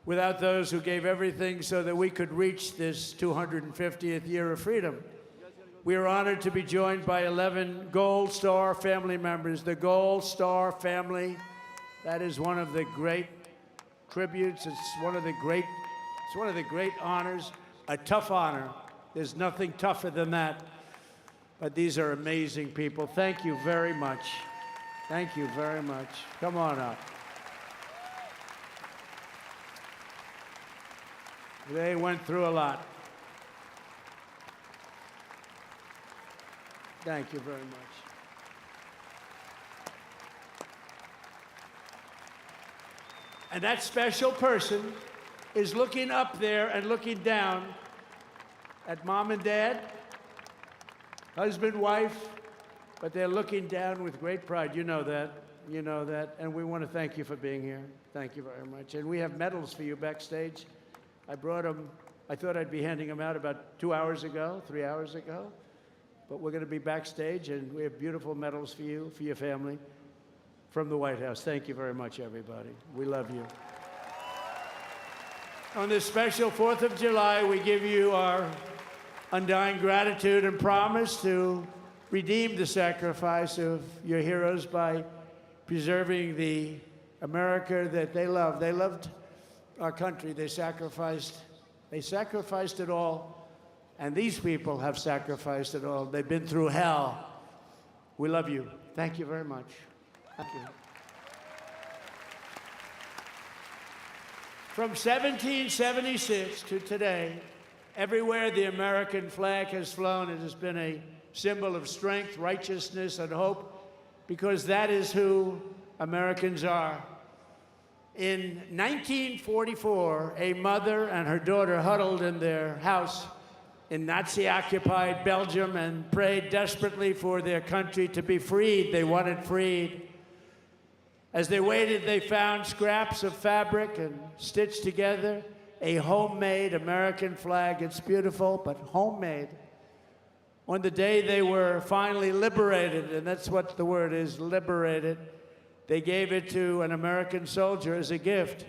without those who gave everything so that we could reach this 250th year of freedom. We are honored to be joined by 11 Gold Star family members. The Gold Star family, that is one of the great tributes. It's one of the great honors, a tough honor. There's nothing tougher than that. But these are amazing people. Thank you very much. Thank you very much. Come on up. They went through a lot. Thank you very much. And that special person is looking up there and looking down at mom and dad, husband, wife, but they're looking down with great pride. You know that. You know that. And we want to thank you for being here. Thank you very much. And we have medals for you backstage. I brought them. I thought I'd be handing them out about 2 hours ago, 3 hours ago. But we're going to be backstage, and we have beautiful medals for you, for your family, from the White House. Thank you very much, everybody. We love you. On this special 4th of July, we give you our undying gratitude and promise to redeem the sacrifice of your heroes by preserving the America that they loved. They loved our country. They sacrificed it all. And these people have sacrificed it all. They've been through hell. We love you. Thank you very much. Thank you. From 1776 to today, everywhere the American flag has flown, it has been a symbol of strength, righteousness, and hope, because that is who Americans are. In 1944, a mother and her daughter huddled in their house in Nazi-occupied Belgium and prayed desperately for their country to be freed. They wanted freed. As they waited, they found scraps of fabric and stitched together a homemade American flag. It's beautiful, but homemade. On the day they were finally liberated, and that's what the word is, liberated, they gave it to an American soldier as a gift.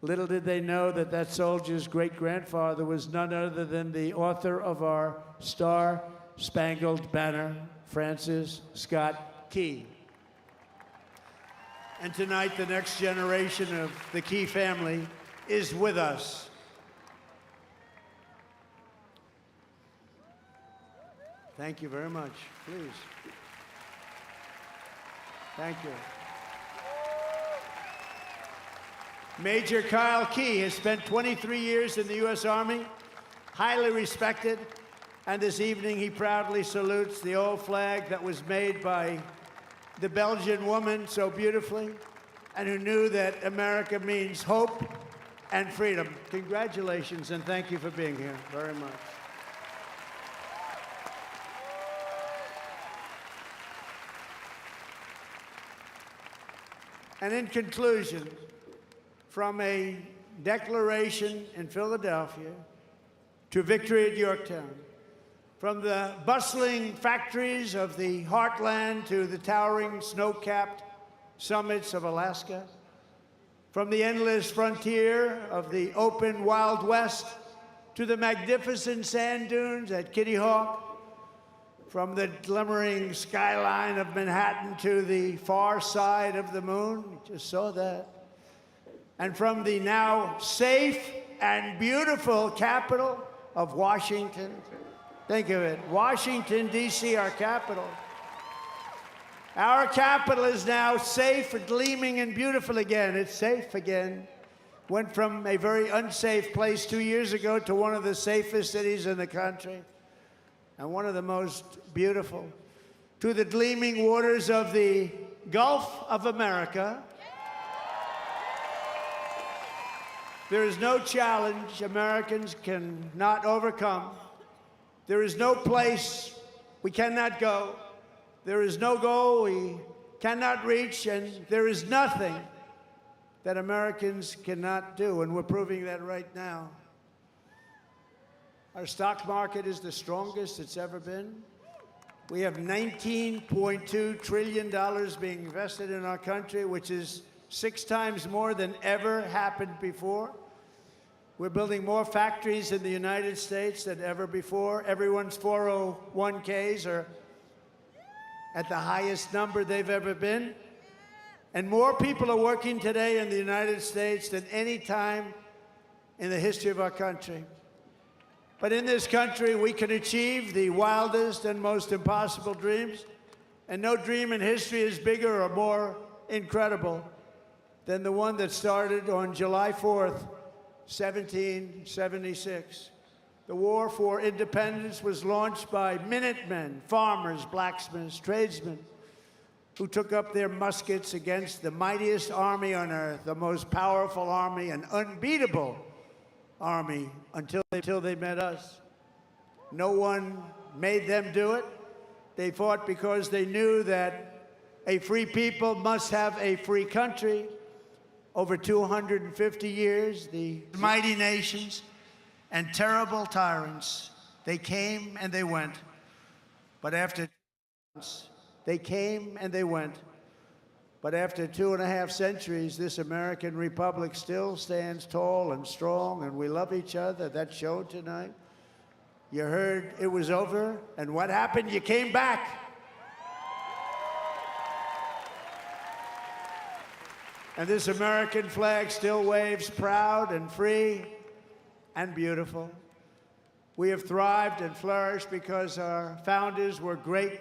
Little did they know that that soldier's great-grandfather was none other than the author of our Star-Spangled Banner, Francis Scott Key. And tonight, the next generation of the Key family is with us. Thank you very much. Please. Thank you. Major Kyle Key has spent 23 years in the U.S. Army, highly respected, and this evening he proudly salutes the old flag that was made by the Belgian woman so beautifully, and who knew that America means hope and freedom. Congratulations, and thank you for being here very much. And in conclusion, from a declaration in Philadelphia to victory at Yorktown, from the bustling factories of the heartland to the towering snow-capped summits of Alaska, from the endless frontier of the open Wild West to the magnificent sand dunes at Kitty Hawk, from the glimmering skyline of Manhattan to the far side of the moon, you just saw that, and from the now safe and beautiful capital of Washington. Think of it, Washington, D.C., our capital. Our capital is now safe, gleaming, and beautiful again. It's safe again. Went from a very unsafe place 2 years ago to one of the safest cities in the country, and one of the most beautiful, to the gleaming waters of the Gulf of America. There is no challenge Americans cannot overcome. There is no place we cannot go. There is no goal we cannot reach, and there is nothing that Americans cannot do, and we're proving that right now. Our stock market is the strongest it's ever been. We have $19.2 trillion being invested in our country, which is 6 times more than ever happened before. We're building more factories in the United States than ever before. Everyone's 401ks are at the highest number they've ever been. And more people are working today in the United States than any time in the history of our country. But in this country, we can achieve the wildest and most impossible dreams, and no dream in history is bigger or more incredible than the one that started on July 4th, 1776. The war for independence was launched by Minutemen, farmers, blacksmiths, tradesmen, who took up their muskets against the mightiest army on earth, the most powerful army, an unbeatable army, until they met us. No one made them do it. They fought because they knew that A free people must have a free country. Over 250 years, the mighty nations and terrible tyrants, they came and they went. But after they came and they went. But after 2.5 centuries, this American republic still stands tall and strong, and we love each other. That showed tonight. You heard it was over, and what happened? You came back. And this American flag still waves proud and free and beautiful. We have thrived and flourished because our founders were great.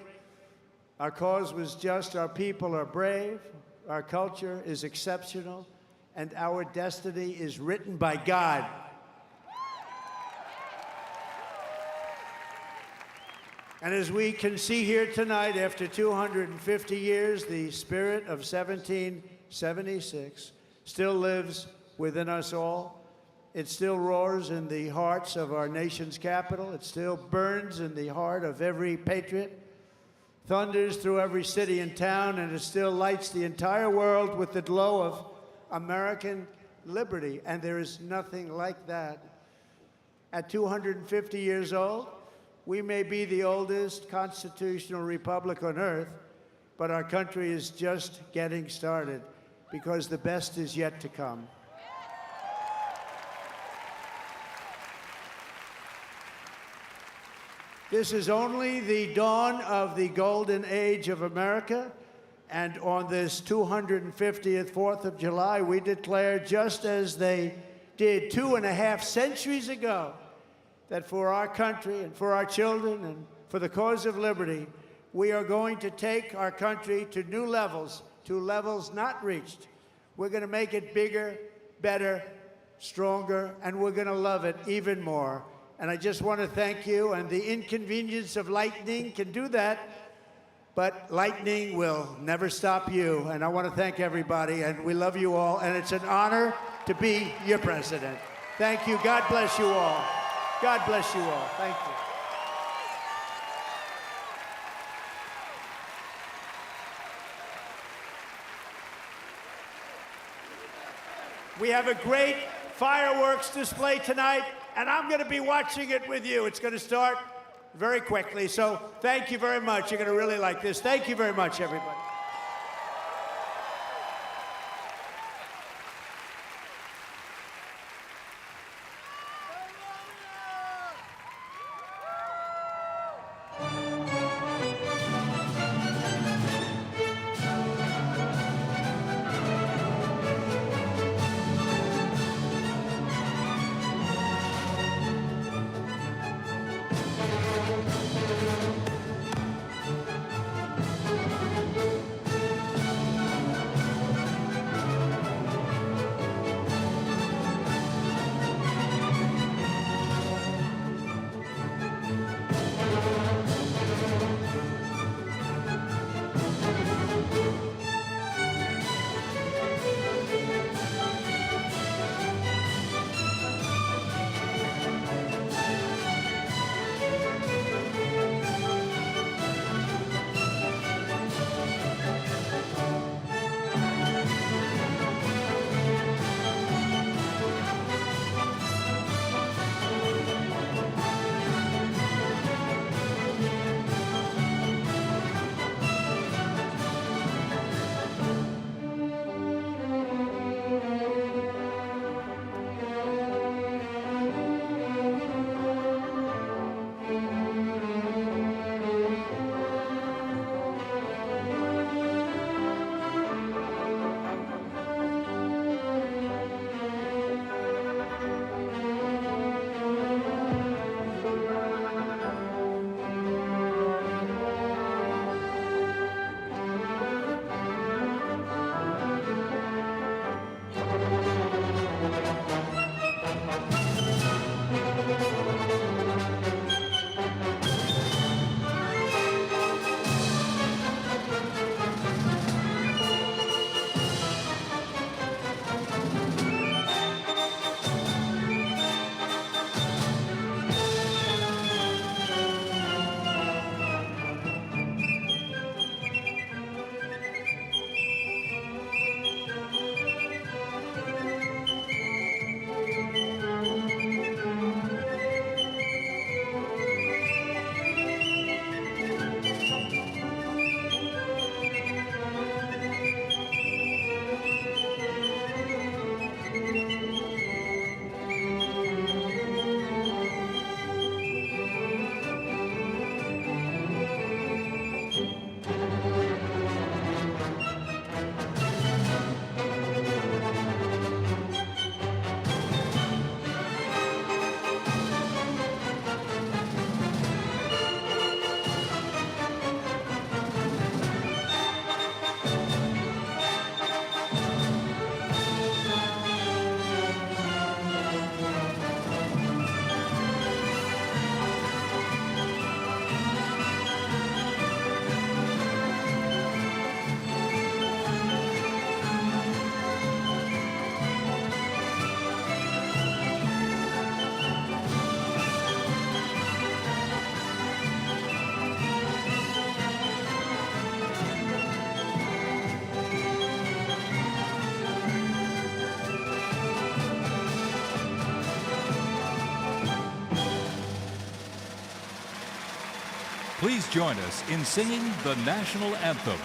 Our cause was just, our people are brave, our culture is exceptional, and our destiny is written by God. And as we can see here tonight, after 250 years, the spirit of 1776 still lives within us all. It still roars in the hearts of our nation's capital. It still burns in the heart of every patriot, thunders through every city and town, and it still lights the entire world with the glow of American liberty. And there is nothing like that. At 250 years old, we may be the oldest constitutional republic on earth, but our country is just getting started because the best is yet to come. This is only the dawn of the golden age of America, and on this 250th 4th of July, we declare, just as they did 2.5 centuries ago, that for our country and for our children and for the cause of liberty, we are going to take our country to new levels, to levels not reached. We're going to make it bigger, better, stronger, and we're going to love it even more. And I just want to thank you, and the inconvenience of lightning can do that, but lightning will never stop you. And I want to thank everybody, and we love you all, and it's an honor to be your president. Thank you. God bless you all. God bless you all. Thank you. We have a great fireworks display tonight, and I'm going to be watching it with you. It's going to start very quickly, so thank you very much. You're going to really like this. Thank you very much, everybody. Please join us in singing the national anthem.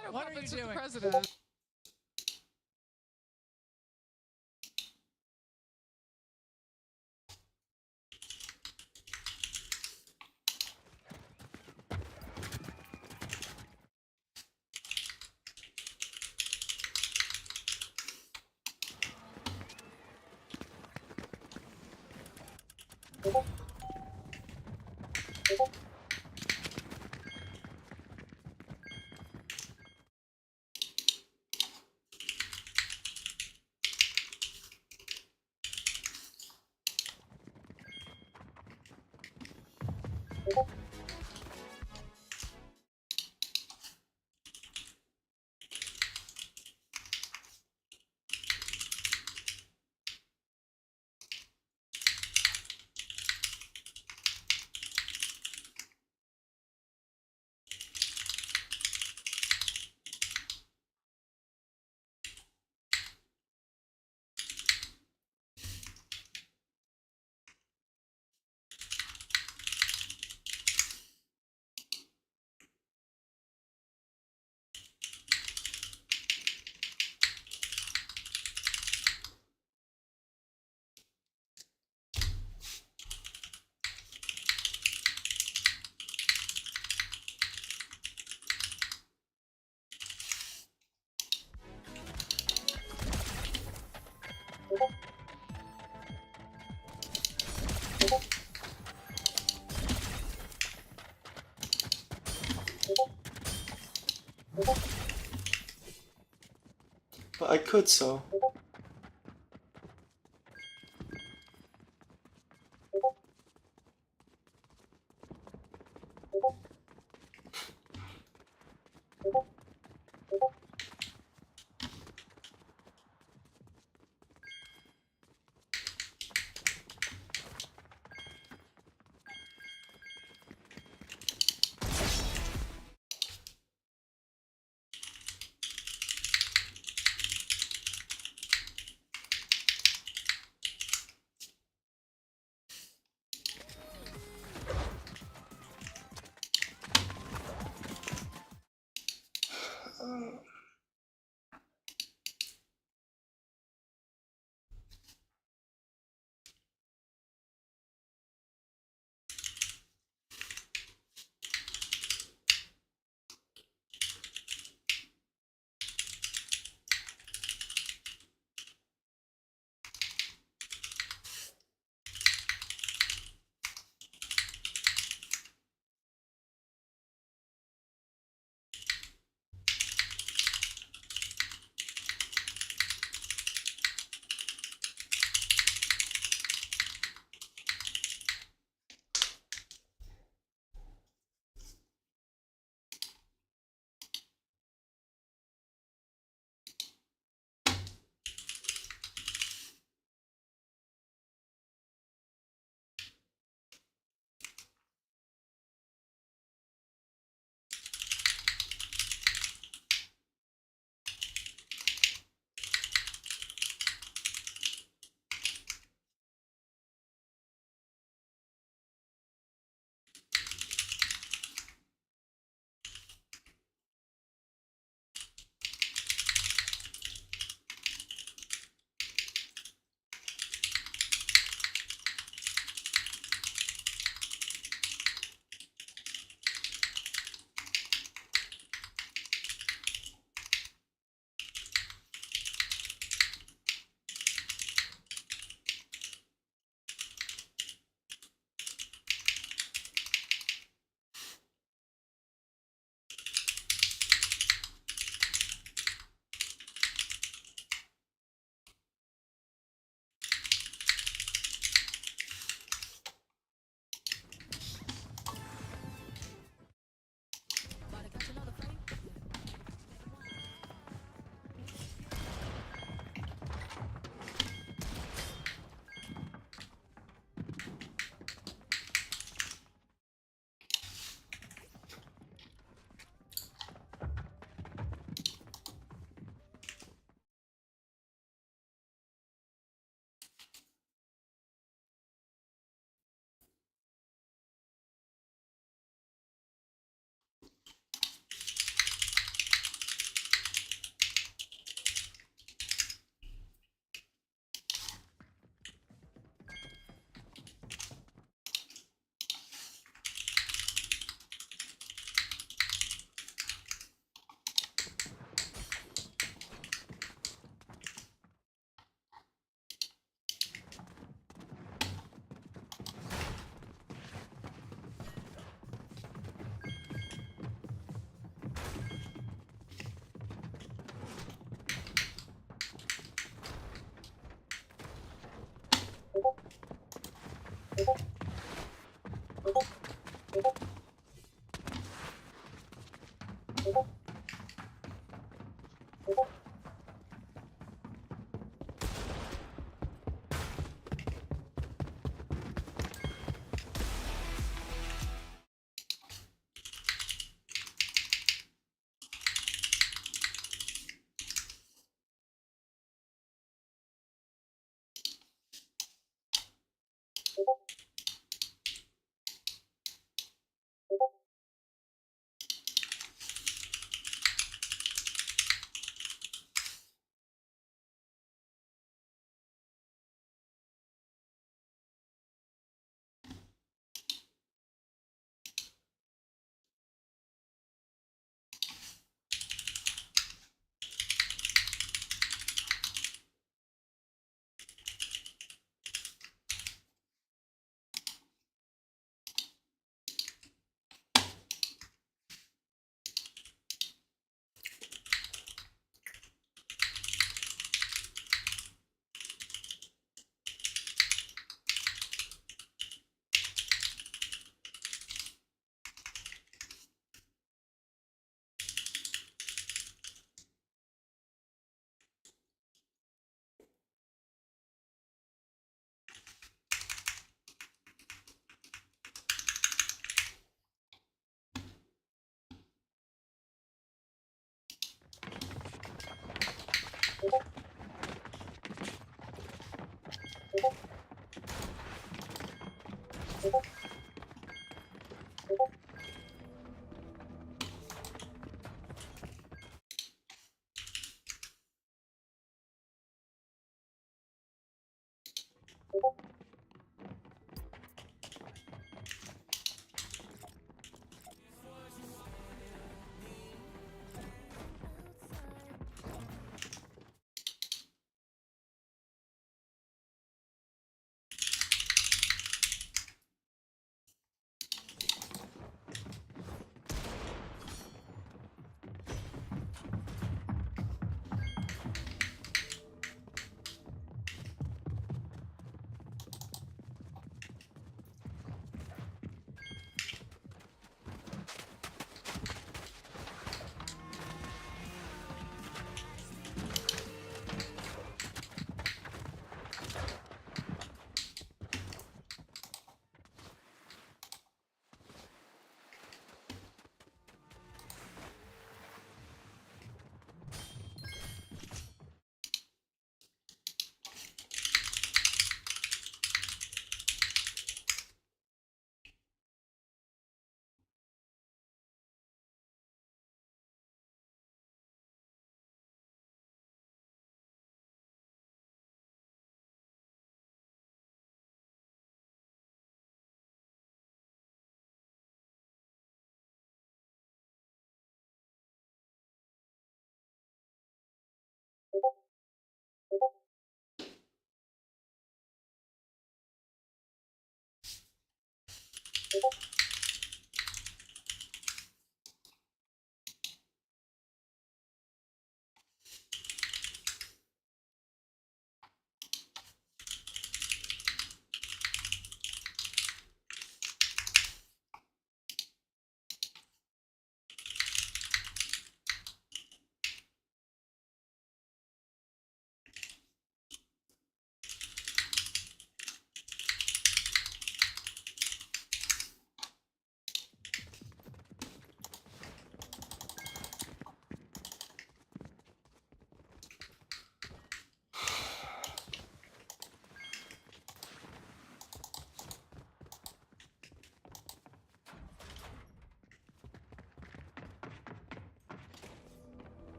shadow puppets with the president. But I could so.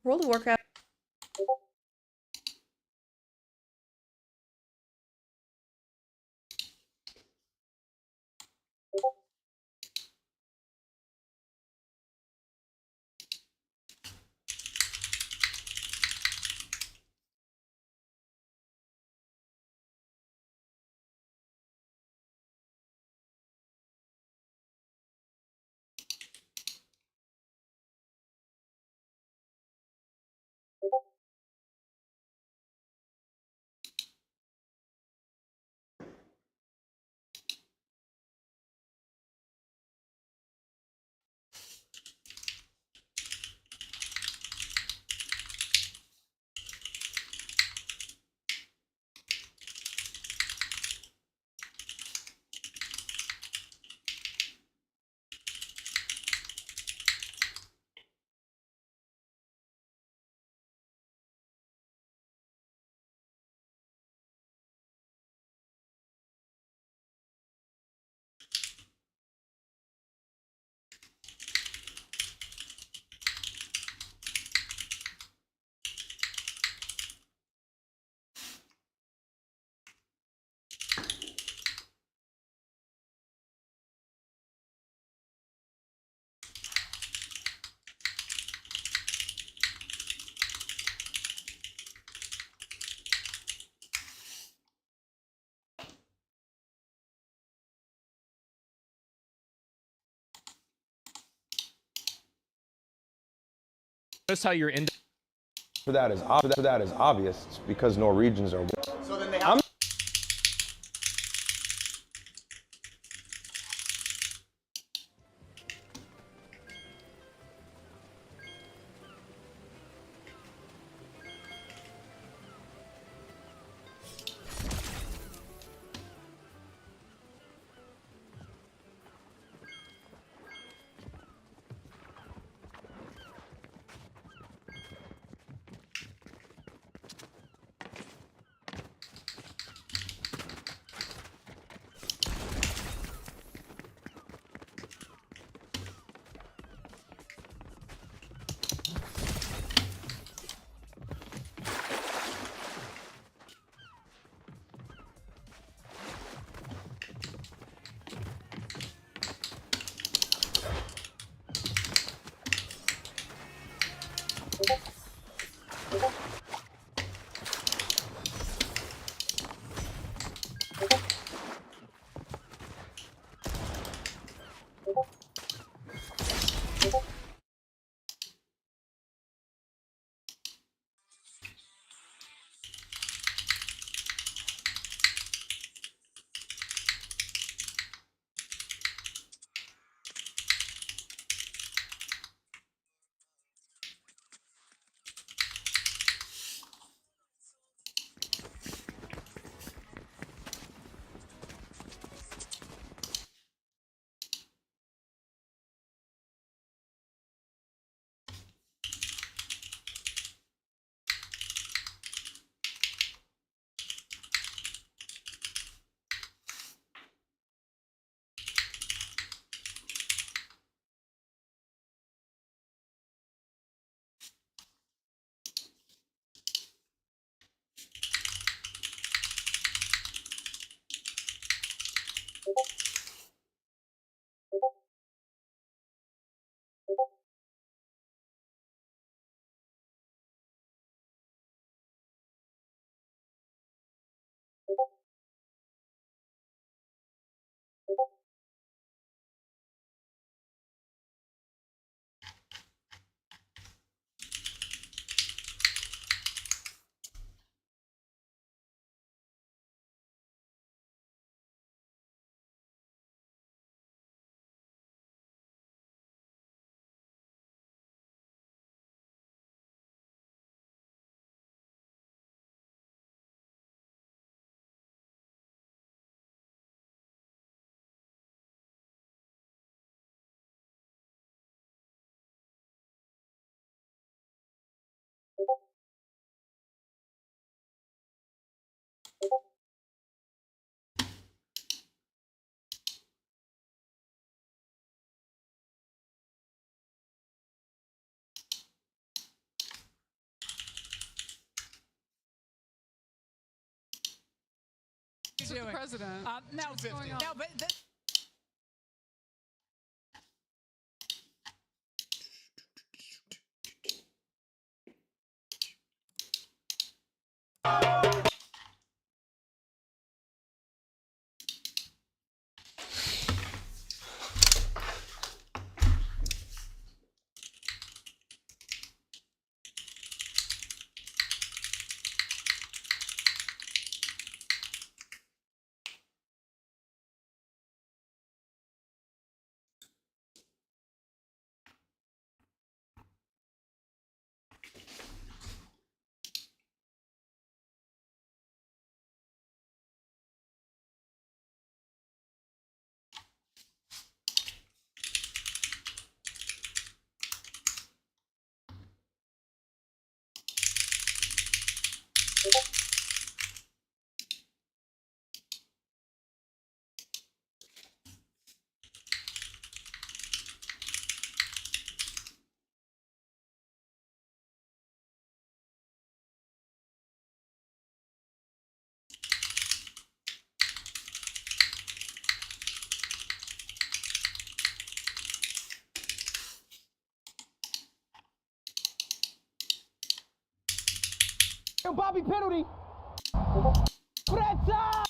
World of Warcraft. Notice how you're in. For that is obvious. It's because Norwegians are. So then they have She's with the president. No, what's going on? No, but Bobby penalty. Preta!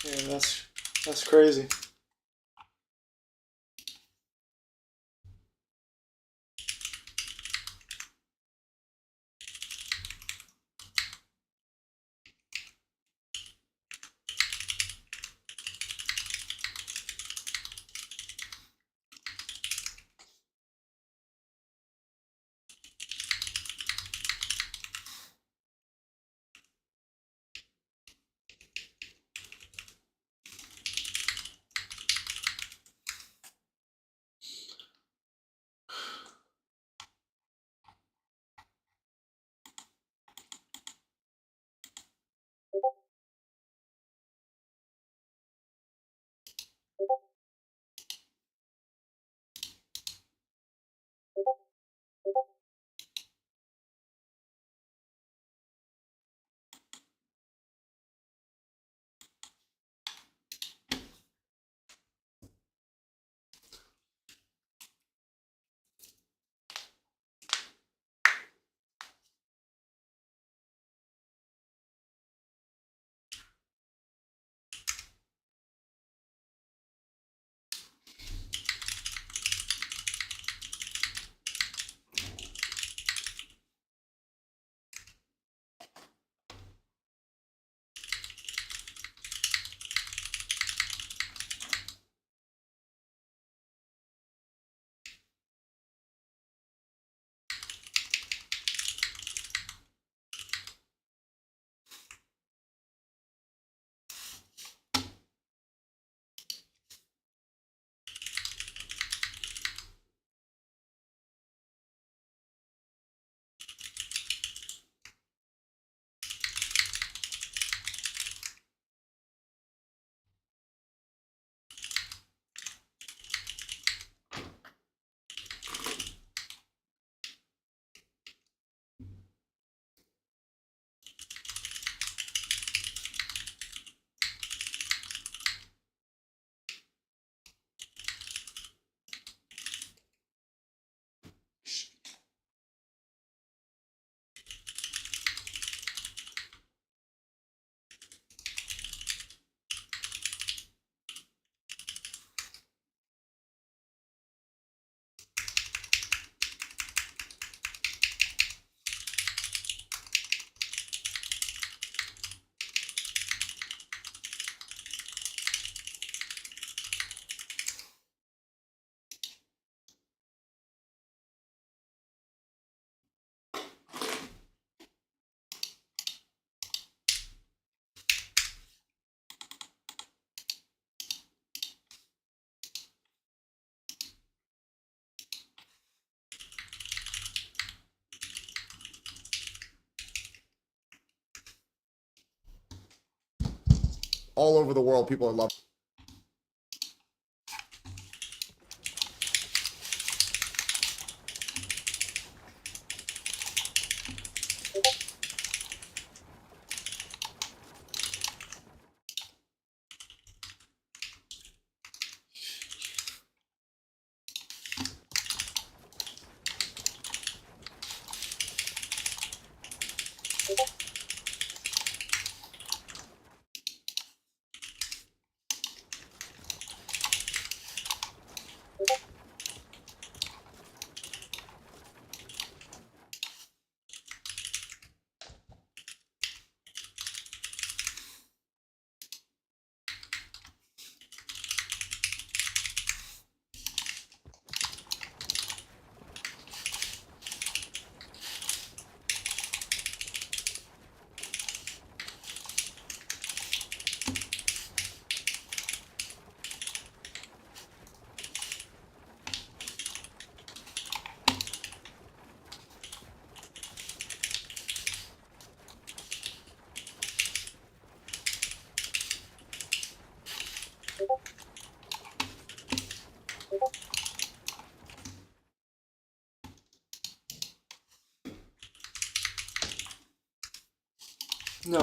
Yeah, that's crazy. All over the world, people are loving. No.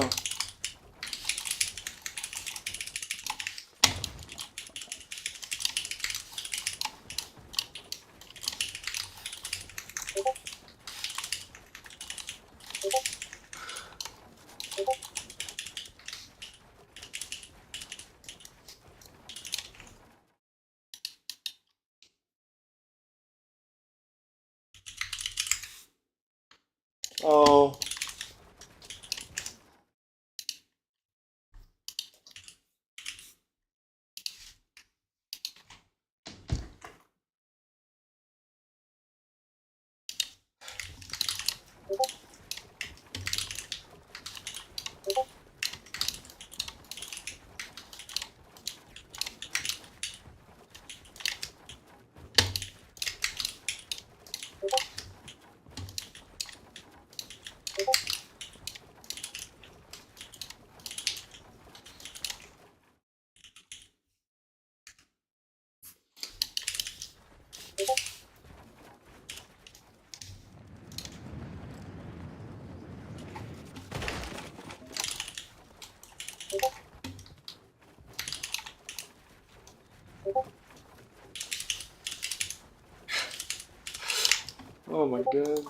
Oh my god.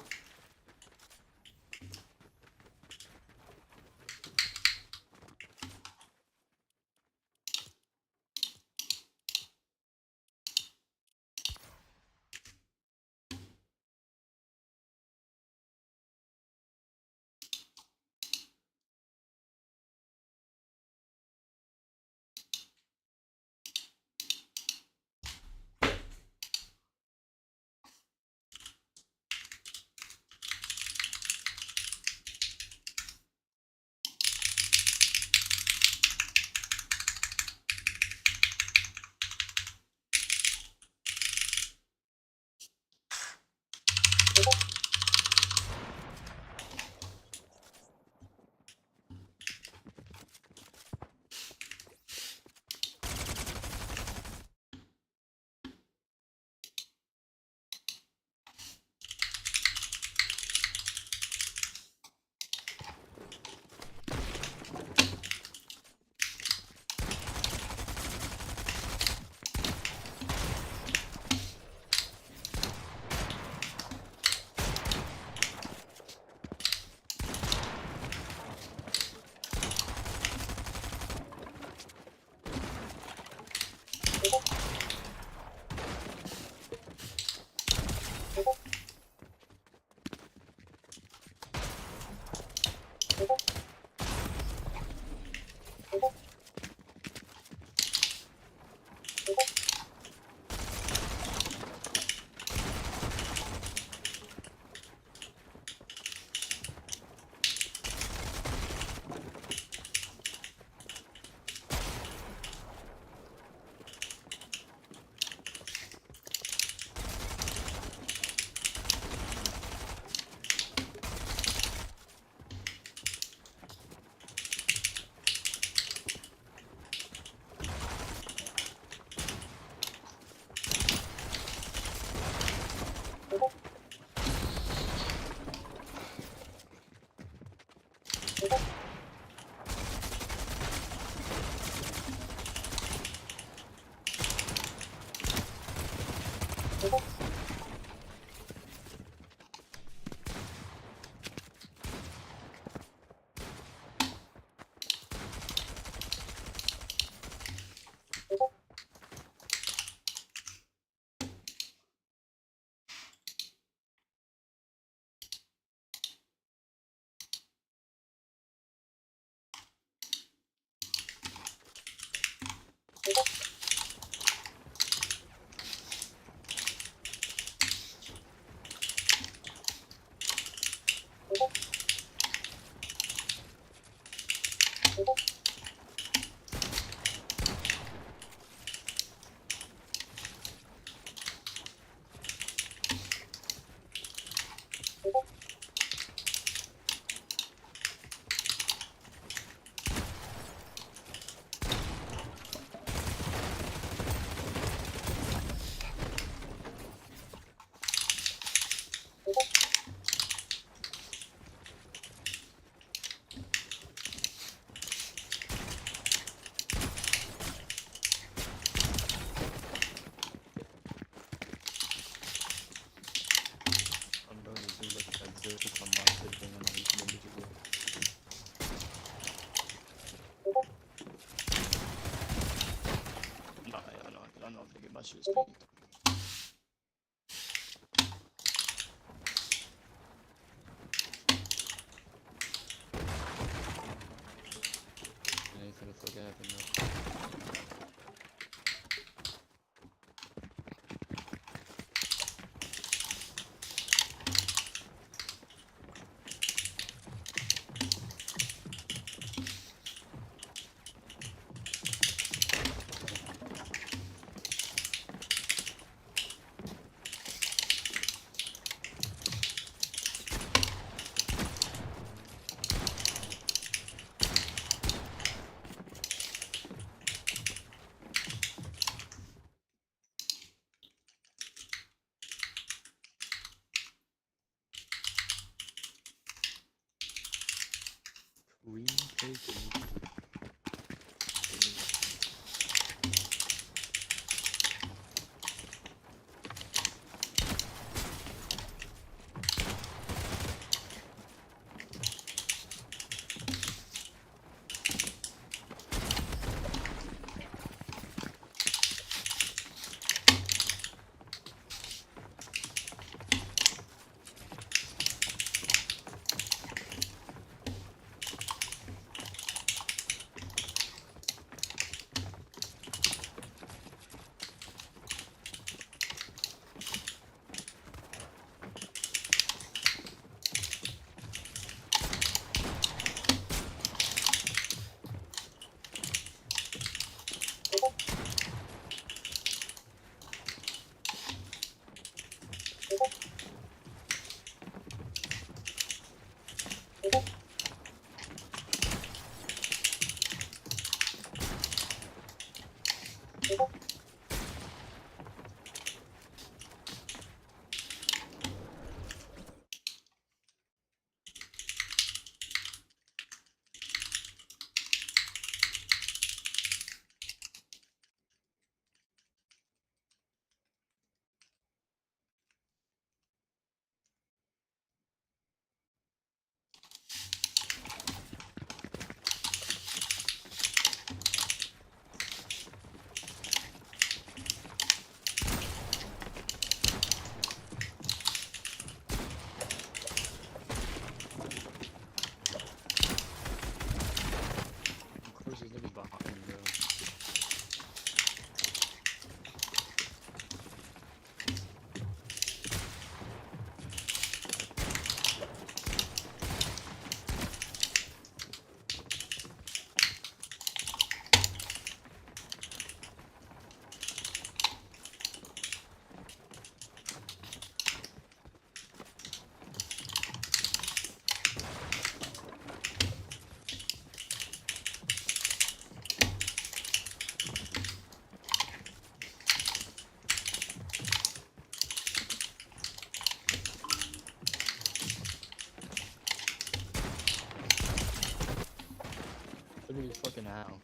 Look at your fucking owl.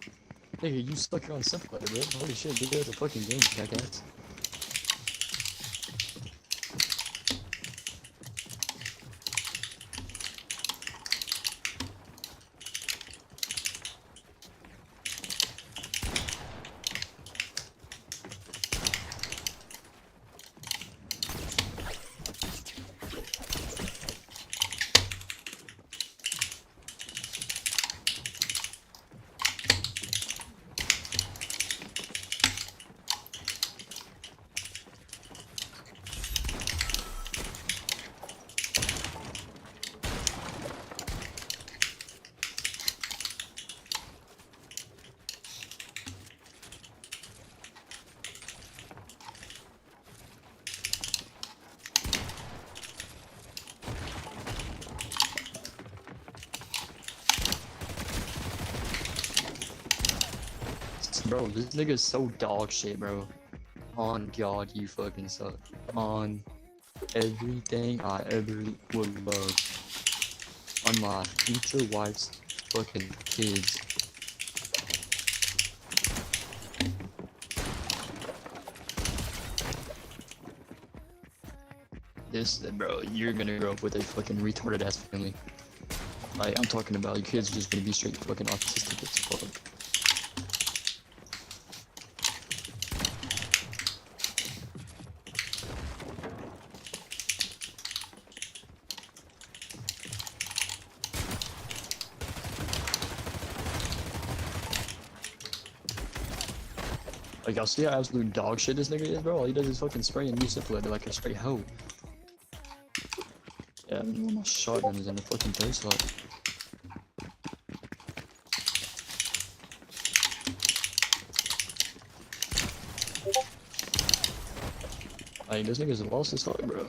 Nigga, you stuck your own simple, bro. Holy shit, dude, that's a fucking game, jackass. Bro, this nigga's so dog shit, bro. On God, you fucking suck. On everything I ever would love. On my future wife's fucking kids. Bro, you're gonna grow up with a fucking retarded ass family. Like, I'm talking about your kids are just gonna be straight fucking autistic as fuck. Like, y'all see how absolute dog shit this nigga is, bro? All he does is fucking spray and use syphilis like a straight hoe. Yeah, I mean, my shotgun is in the fucking third slot. Like, this nigga's lost his heart, bro.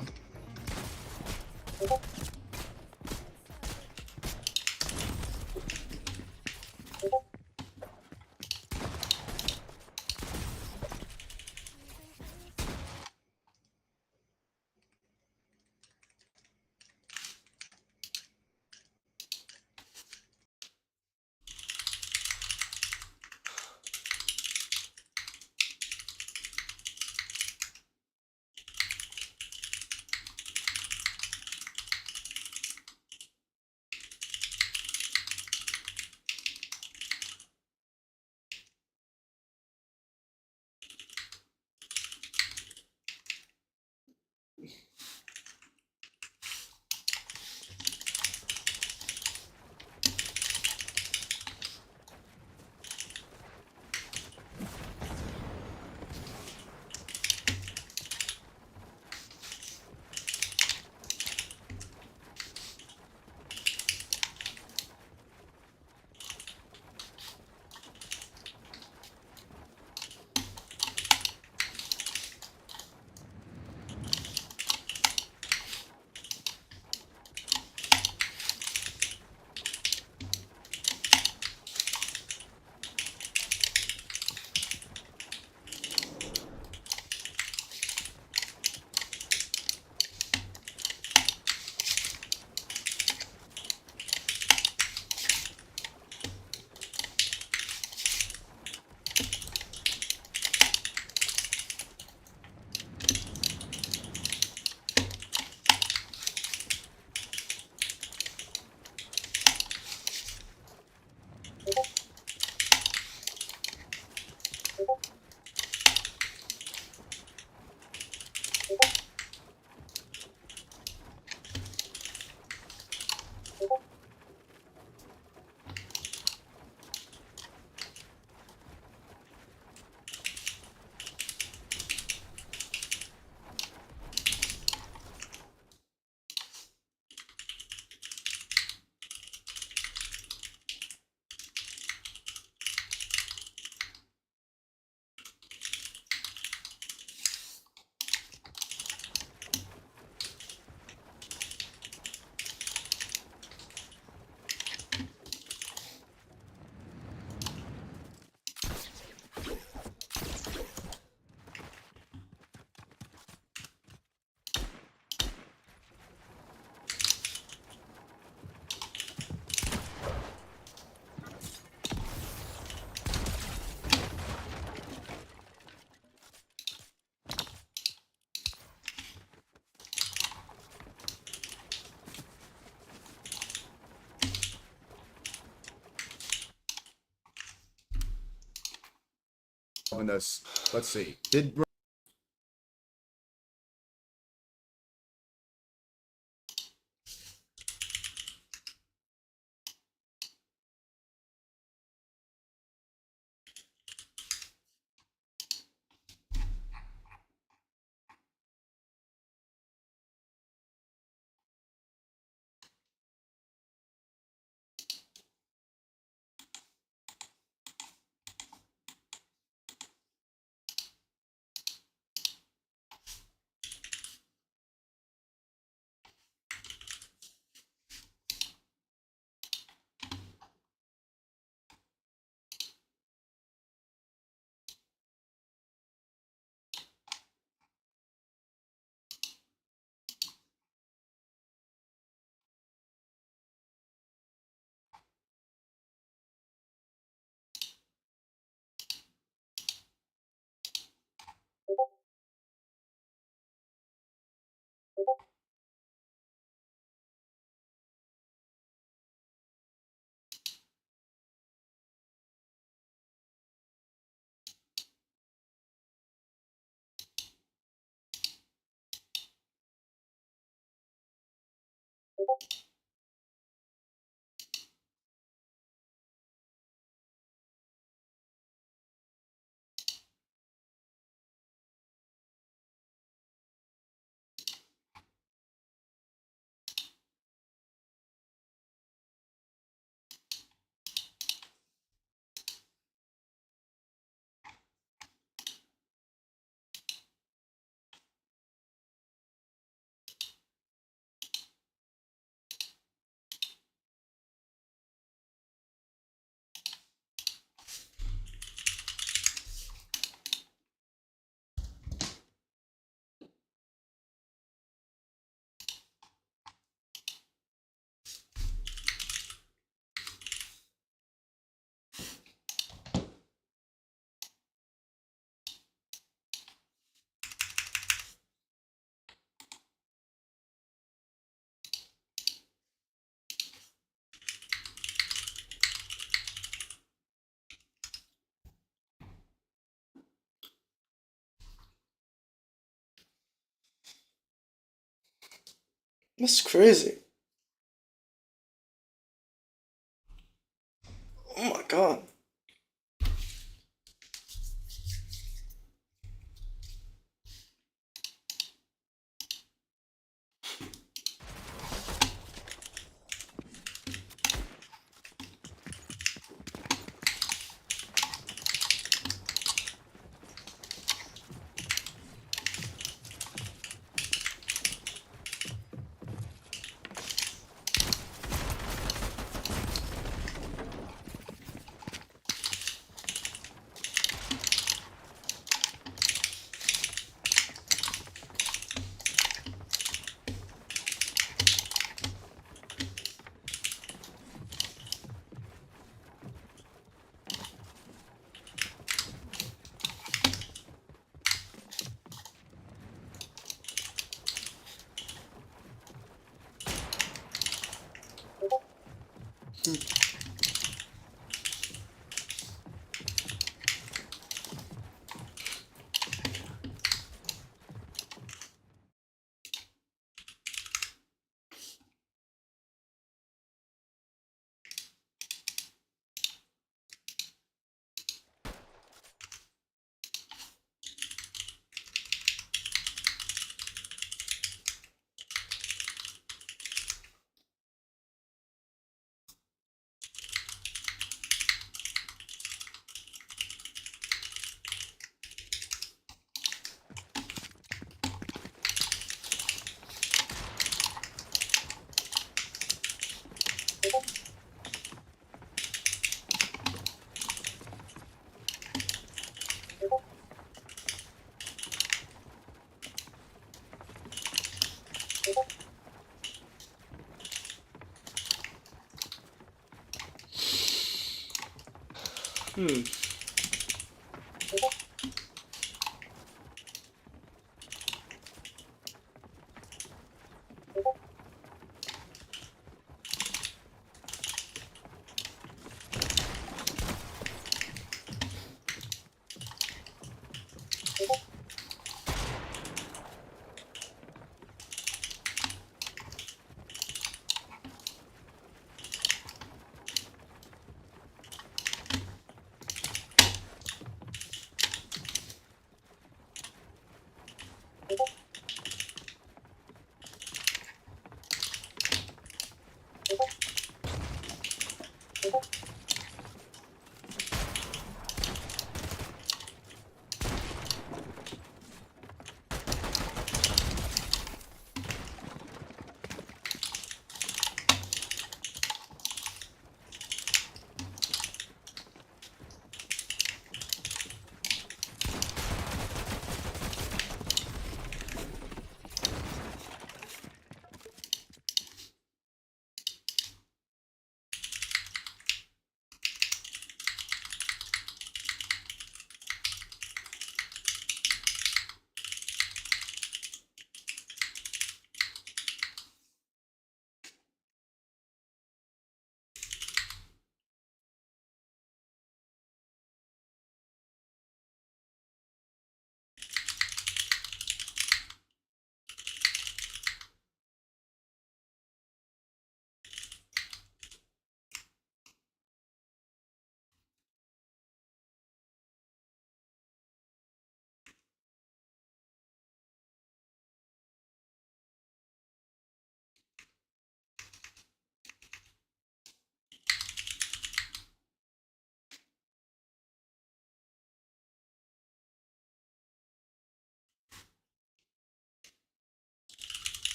In this, let's see. Did That's crazy. Oh my god.